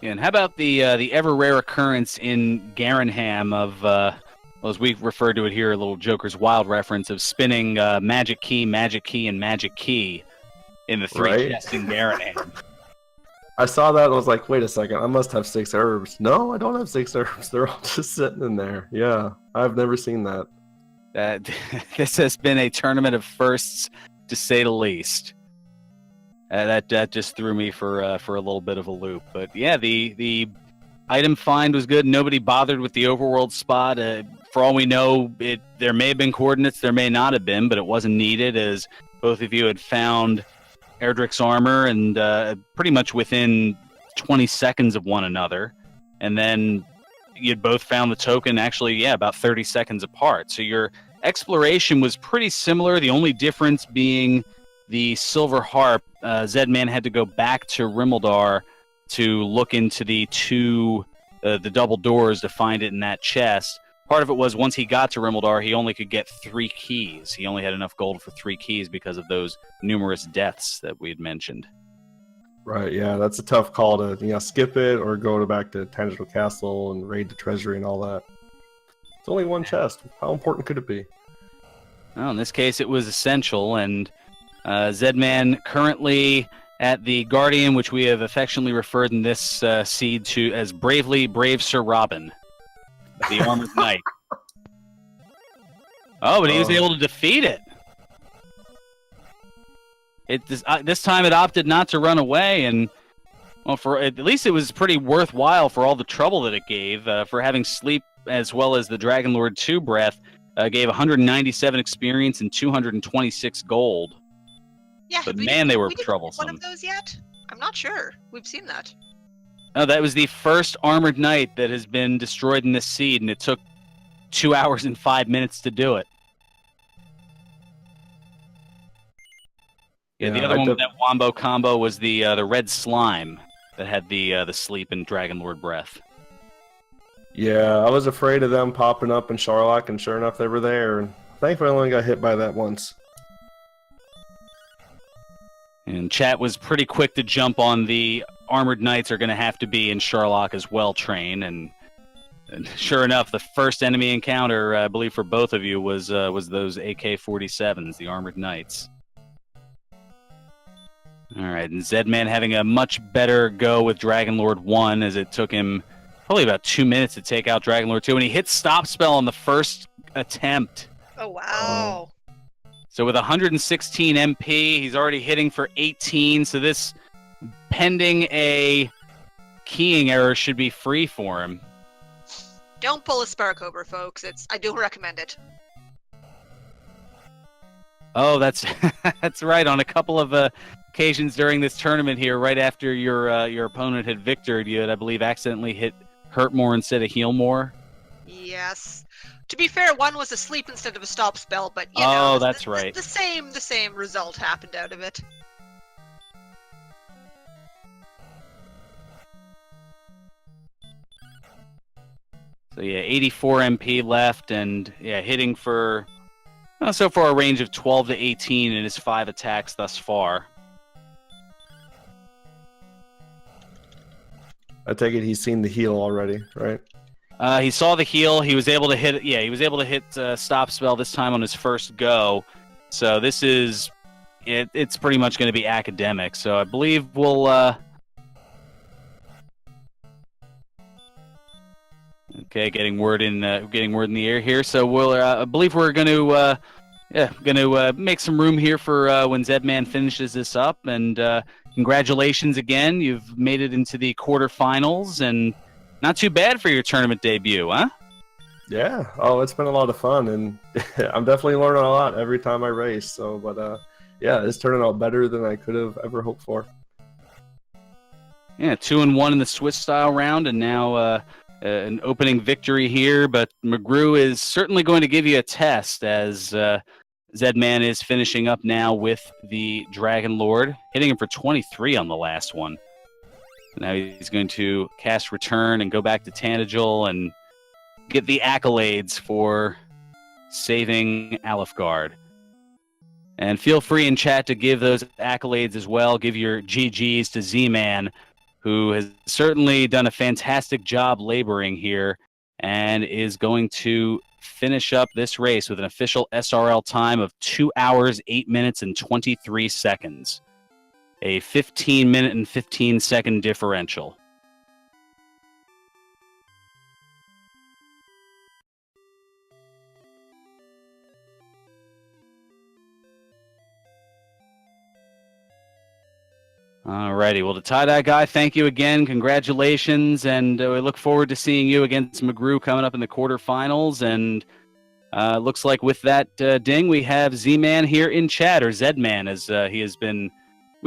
Yeah, and how about the ever rare occurrence in Garenham of... as we refer to it here, a little Joker's Wild reference of spinning Magic Key, and Magic Key in the three chests in Garenham. I saw that and I was like, wait a second, I must have 6 herbs. No, I don't have 6 herbs. They're all just sitting in there. Yeah, I've never seen that. This has been a tournament of firsts, to say the least. That just threw me for a little bit of a loop. But yeah, the item find was good. Nobody bothered with the overworld spot. For all we know, there may have been coordinates, there may not have been, but it wasn't needed, as both of you had found Erdrick's armor and pretty much within 20 seconds of one another. And then you'd both found the token actually, about 30 seconds apart. So your exploration was pretty similar. The only difference being the Silver Harp. Zedman had to go back to Rimmildar to look into the double doors to find it in that chest. Part of it was once he got to Rimmildar, he only could get 3 keys. He only had enough gold for 3 keys because of those numerous deaths that we had mentioned. Right, yeah, that's a tough call to skip it or go back to Tangential Castle and raid the treasury and all that. It's only one chest. How important could it be? Well, in this case, it was essential, and Zedman currently at the Guardian, which we have affectionately referred in this seed to as Bravely Brave Sir Robin, the Armored Knight. Oh, but he was able to defeat it. This time it opted not to run away, and well, for at least it was pretty worthwhile for all the trouble that it gave. For having sleep as well as the Dragon Lord 2 breath, gave 197 experience and 226 gold. Yeah, but man, they were we troublesome. One of those yet? I'm not sure. We've seen that. No, that was the first armored knight that has been destroyed in this seed, and it took 2 hours and 5 minutes to do it. Yeah, the other one with that wombo combo was the red slime that had the sleep and Dragon Lord breath. Yeah, I was afraid of them popping up in Charlock, and sure enough, they were there. And thankfully, I only got hit by that once. And chat was pretty quick to jump on the armored knights are going to have to be in Charlock as well trained, and sure enough, the first enemy encounter, I believe, for both of you was those AK-47s, the armored knights. All right, and Zman having a much better go with Dragon Lord 1, as it took him probably about 2 minutes to take out Dragon Lord 2, and he hit stop spell on the first attempt. Oh, wow. So with 116 MP, he's already hitting for 18, so this, pending a keying error, should be free for him. Don't pull a Sparkover, folks. I do recommend it. Oh, that's that's right. On a couple of occasions during this tournament here, right after your opponent had victored, you had, I believe, accidentally hurt more instead of heal more. Yes. To be fair, one was a sleep instead of a stop spell, but you know, that's right. The same result happened out of it. So yeah, 84 MP left, and yeah, hitting for so far a range of 12 to 18 in his 5 attacks thus far. I take it he's seen the heal already, right? He saw the heal. He was able to hit. Yeah, he was able to hit stop spell this time on his first go. So this is it's pretty much going to be academic. So I believe we'll. Okay, getting word in the air here. So we'll. I believe we're going to make some room here for when Zman finishes this up. And congratulations again. You've made it into the quarterfinals, and not too bad for your tournament debut, huh? Yeah. Oh, it's been a lot of fun, and I'm definitely learning a lot every time I race. So, but yeah, it's turning out better than I could have ever hoped for. Yeah, 2-1 in the Swiss style round, and now an opening victory here. But McGrew is certainly going to give you a test, as Zman is finishing up now with the Dragon Lord, hitting him for 23 on the last one. Now he's going to cast Return and go back to Datyedyeguy and get the accolades for saving Alfgard. And feel free in chat to give those accolades as well. Give your GGs to Z-Man, who has certainly done a fantastic job laboring here and is going to finish up this race with an official SRL time of 2 hours, 8 minutes, and 23 seconds. A 15-minute and 15-second differential. Alrighty, well, the Datyedyeguy, thank you again. Congratulations, and we look forward to seeing you against McGrew coming up in the quarterfinals. And looks like with that ding, we have Z-Man here in chat, or Zman, as he has been.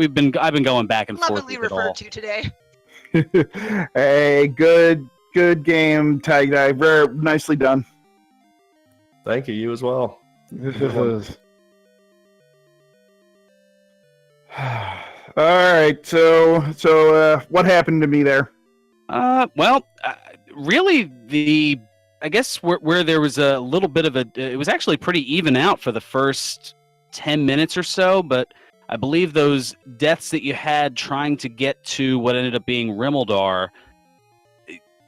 I've been going back and forth with it all. Referred to today. Hey, good game, Datyedyeguy. Very nicely done. Thank you. You as well. All right, so what happened to me there? Really, I guess where there was a little bit of it was actually pretty even out for the first 10 minutes or so, but I believe those deaths that you had trying to get to what ended up being Rimmildar,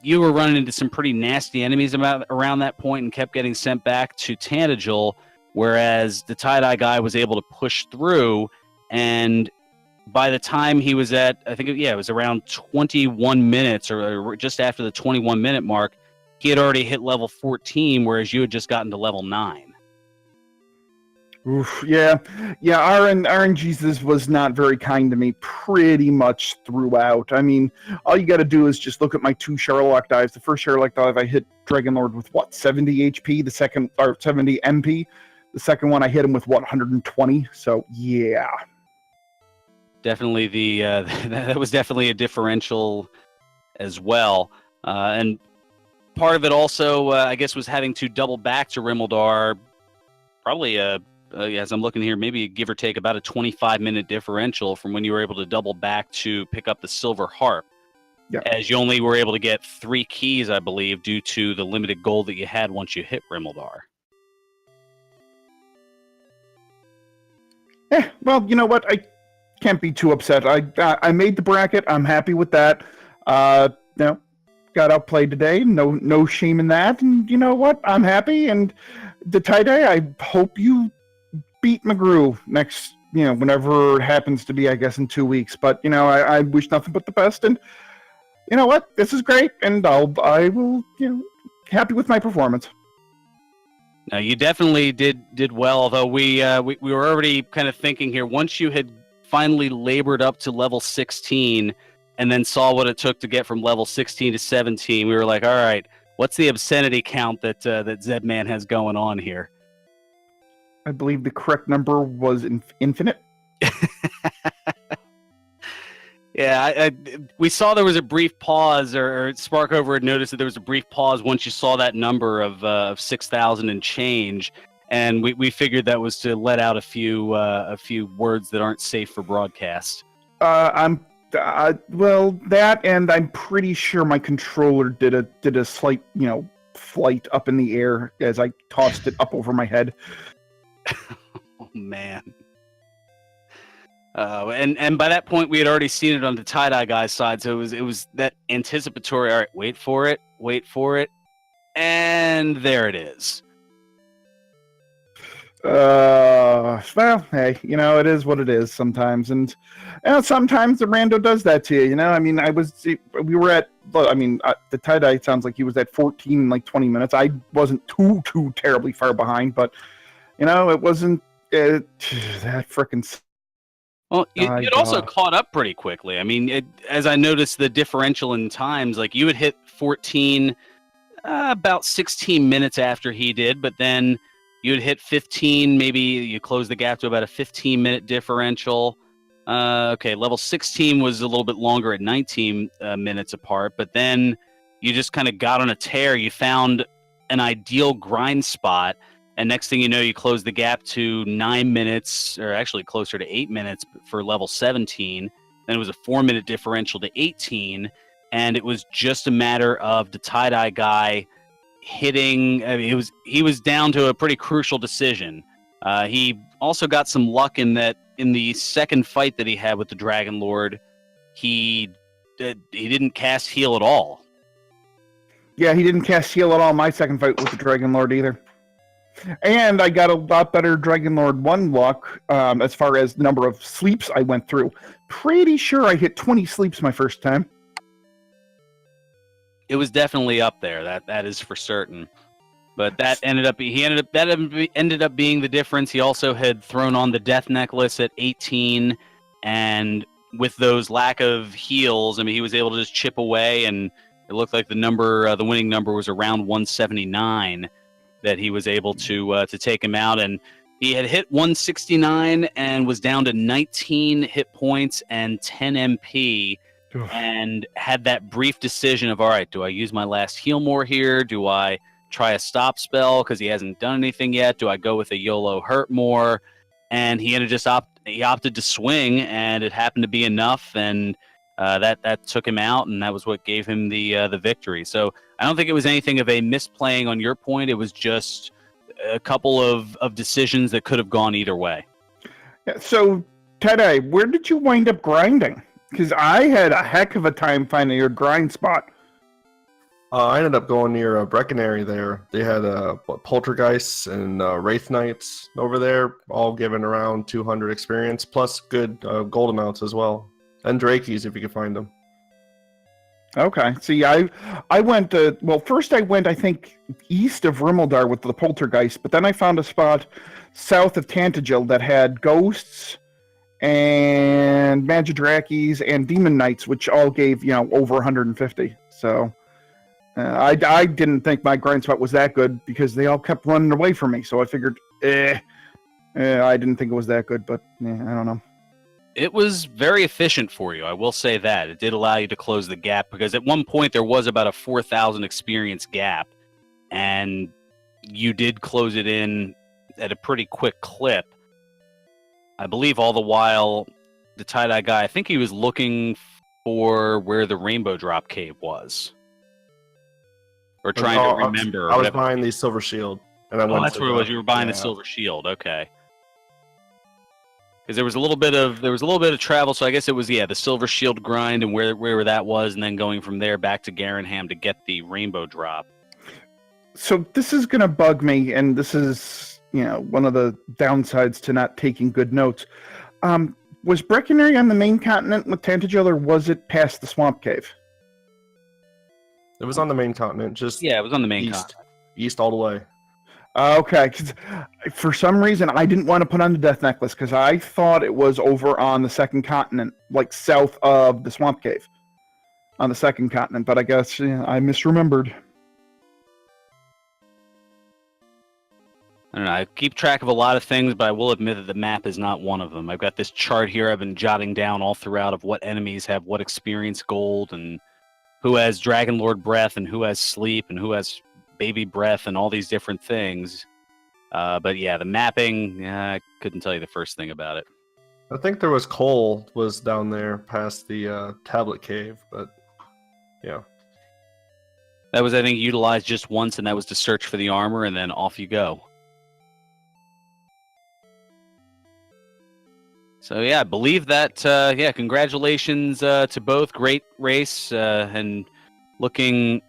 you were running into some pretty nasty enemies around that point and kept getting sent back to Datyedyeguy, whereas the Datyedyeguy was able to push through, and by the time he was at, I think, it was around 21 minutes or just after the 21-minute mark, he had already hit level 14, whereas you had just gotten to level 9. Oof, yeah. RNGesus was not very kind to me pretty much throughout. I mean, all you got to do is just look at my 2 Charlock dives. The first Charlock dive, I hit Dragon Lord with, 70 HP? The second, or 70 MP? The second one, I hit him with, 120? So, yeah. Definitely that was definitely a differential as well. And part of it also, I guess, was having to double back to Rimmeldar. Probably, as I'm looking here, maybe give or take about a 25-minute differential from when you were able to double back to pick up the Silver Harp. Yeah. As you only were able to get 3 keys, I believe, due to the limited gold that you had once you hit Rimmeldar. Well, you know what? I can't be too upset. I made the bracket. I'm happy with that. Got outplayed today. No shame in that. And you know what? I'm happy. And Datyedyeguy, I hope you beat McGrew next, whenever it happens to be, I guess, in 2 weeks. But, I wish nothing but the best. And you know what? This is great. And I will, happy with my performance. Now, you definitely did well, although we were already kind of thinking here, once you had finally labored up to level 16 and then saw what it took to get from level 16 to 17, we were like, all right, what's the obscenity count that Zedman has going on here? I believe the correct number was infinite. Yeah, we saw there was a brief pause, or Sparkover had noticed that there was a brief pause once you saw that number of 6,000 and change, and we figured that was to let out a few words that aren't safe for broadcast. Well, that, and I'm pretty sure my controller did a slight, flight up in the air as I tossed it up over my head. Oh man. And by that point, we had already seen it on the Datyedyeguy side, so it was that anticipatory. All right, wait for it, and there it is. Well, hey, it is what it is sometimes, and sometimes the rando does that to you. I mean, we were at, the Datyedyeguy sounds like he was at 14 in like 20 minutes. I wasn't too terribly far behind, but it wasn't that frickin'. Well, you'd also caught up pretty quickly. I mean, as I noticed the differential in times, like you had hit 14 about 16 minutes after he did, but then you had hit 15, maybe you closed the gap to about a 15-minute differential. Okay, level 16 was a little bit longer at 19 minutes apart, but then you just kind of got on a tear. You found an ideal grind spot, and next thing you know, you close the gap to 9 minutes, or actually closer to 8 minutes for level 17. Then it was a 4-minute differential to 18, and it was just a matter of the Datyedyeguy hitting. I mean, he was down to a pretty crucial decision. He also got some luck in that in the second fight that he had with the Dragon Lord, he didn't cast heal at all. Yeah, he didn't cast heal at all my second fight with the Dragon Lord either. And I got a lot better Dragon Lord 1 luck as far as the number of sleeps I went through. Pretty sure I hit 20 sleeps my first time. It was definitely up there. That is for certain. But that ended up being the difference. He also had thrown on the Death Necklace at 18, and with those lack of heals, I mean, he was able to just chip away, and it looked like the winning number was around 179. That he was able to take him out, and he had hit 169 and was down to 19 hit points and 10 MP, and had that brief decision of, all right, do I use my last heal more here? Do I try a stop spell because he hasn't done anything yet? Do I go with a YOLO hurt more? And he opted to swing, and it happened to be enough, and that took him out, and that was what gave him the victory. So I don't think it was anything of a misplaying on your point. It was just a couple of decisions that could have gone either way. Yeah, so, Teddy, where did you wind up grinding? Because I had a heck of a time finding your grind spot. I ended up going near Breckenary there. They had Poltergeists and Wraith Knights over there, all giving around 200 experience, plus good gold amounts as well. And Drakeys, if you can find them. Okay. See, I went first I went, I think, east of Rimmeldar with the Poltergeist, but then I found a spot south of Tantagel that had ghosts and Magidrakis and Demon Knights, which all gave, over 150. So I didn't think my grind spot was that good because they all kept running away from me. So I figured, I didn't think it was that good, but I don't know. It was very efficient for you, I will say that. It did allow you to close the gap, because at one point there was about a 4,000 experience gap, and you did close it in at a pretty quick clip. I believe all the while, the Tie-Dye guy, I think he was looking for where the Rainbow Drop Cave was. Or trying to remember. I was buying the Silver Shield. And that's where it was. You were buying the Silver Shield. Okay. Because there was a little bit of travel, so I guess it was the Silver Shield grind and where that was, and then going from there back to Garenham to get the Rainbow Drop. So this is gonna bug me, and this is one of the downsides to not taking good notes. Was Breckenridge on the main continent with Tantagel, or was it past the Swamp Cave? It was on the main continent, it was on the main continent. East all the way. Okay, 'cause for some reason I didn't want to put on the Death Necklace because I thought it was over on the second continent, like south of the Swamp Cave, on the second continent. But I guess I misremembered. I don't know. I keep track of a lot of things, but I will admit that the map is not one of them. I've got this chart here I've been jotting down all throughout of what enemies have what experience gold, and who has Dragon Lord Breath, and who has Sleep, and who has Baby Breath, and all these different things. But yeah, the mapping, I couldn't tell you the first thing about it. I think there was coal was down there past the Tablet Cave, but yeah. That was, I think, utilized just once, and that was to search for the armor, and then off you go. So yeah, I believe that, congratulations to both. Great race, and looking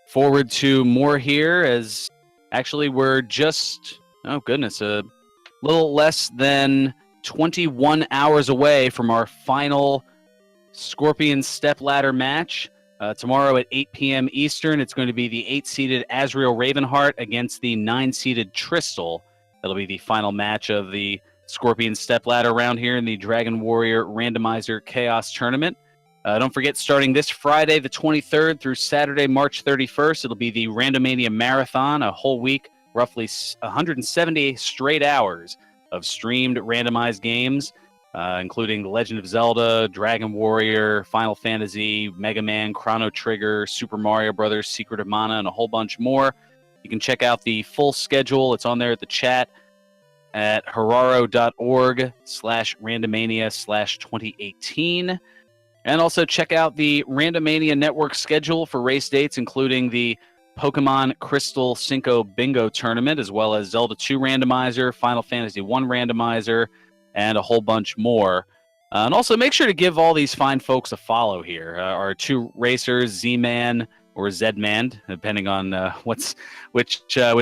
forward to more here, as actually we're just, a little less than 21 hours away from our final Scorpion Stepladder match. Tomorrow at 8 p.m. Eastern, it's going to be the 8-seeded Azrael Ravenheart against the 9-seeded Tristal. That'll be the final match of the Scorpion Stepladder round here in the Dragon Warrior Randomizer Chaos Tournament. Don't forget, starting this Friday, the 23rd, through Saturday, March 31st, it'll be the Randomania Marathon, a whole week, roughly 170 straight hours of streamed randomized games, including The Legend of Zelda, Dragon Warrior, Final Fantasy, Mega Man, Chrono Trigger, Super Mario Bros., Secret of Mana, and a whole bunch more. You can check out the full schedule. It's on there at the chat at hararo.org/randomania/2018. And also check out the Randomania Network schedule for race dates, including the Pokemon Crystal Cinco Bingo Tournament, as well as Zelda 2 Randomizer, Final Fantasy 1 Randomizer, and a whole bunch more. And also make sure to give all these fine folks a follow here. Our two racers, Z-Man or Zedman, depending on which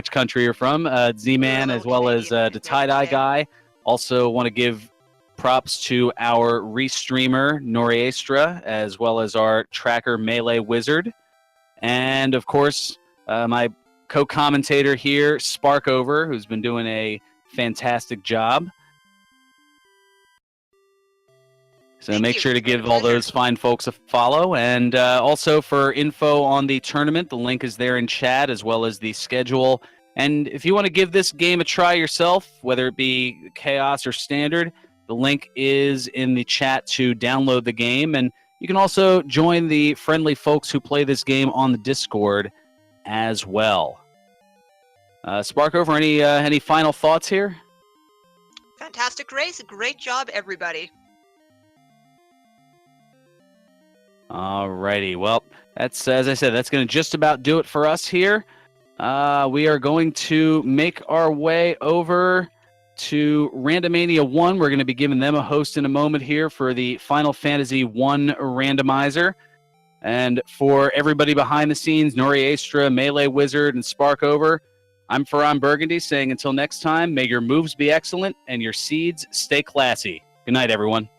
country you're from. Z-Man, as well as the Datyedyeguy. Also want to give props to our restreamer, Noriestra, as well as our tracker, Melee Wizard. And, of course, my co-commentator here, Sparkover, who's been doing a fantastic job. So make sure to give all those fine folks a follow. And also for info on the tournament, the link is there in chat, as well as the schedule. And if you want to give this game a try yourself, whether it be Chaos or Standard, the link is in the chat to download the game. And you can also join the friendly folks who play this game on the Discord as well. Sparkover, any final thoughts here? Fantastic race. Great job, everybody. Alrighty, well, that's, as I said, that's going to just about do it for us here. We are going to make our way over to Randomania 1. We're going to be giving them a host in a moment here for the Final Fantasy 1 randomizer. And for everybody behind the scenes, Noriestra, Melee Wizard, and Sparkover, I'm Ferran Burgundy saying until next time, may your moves be excellent and your seeds stay classy. Good night, everyone.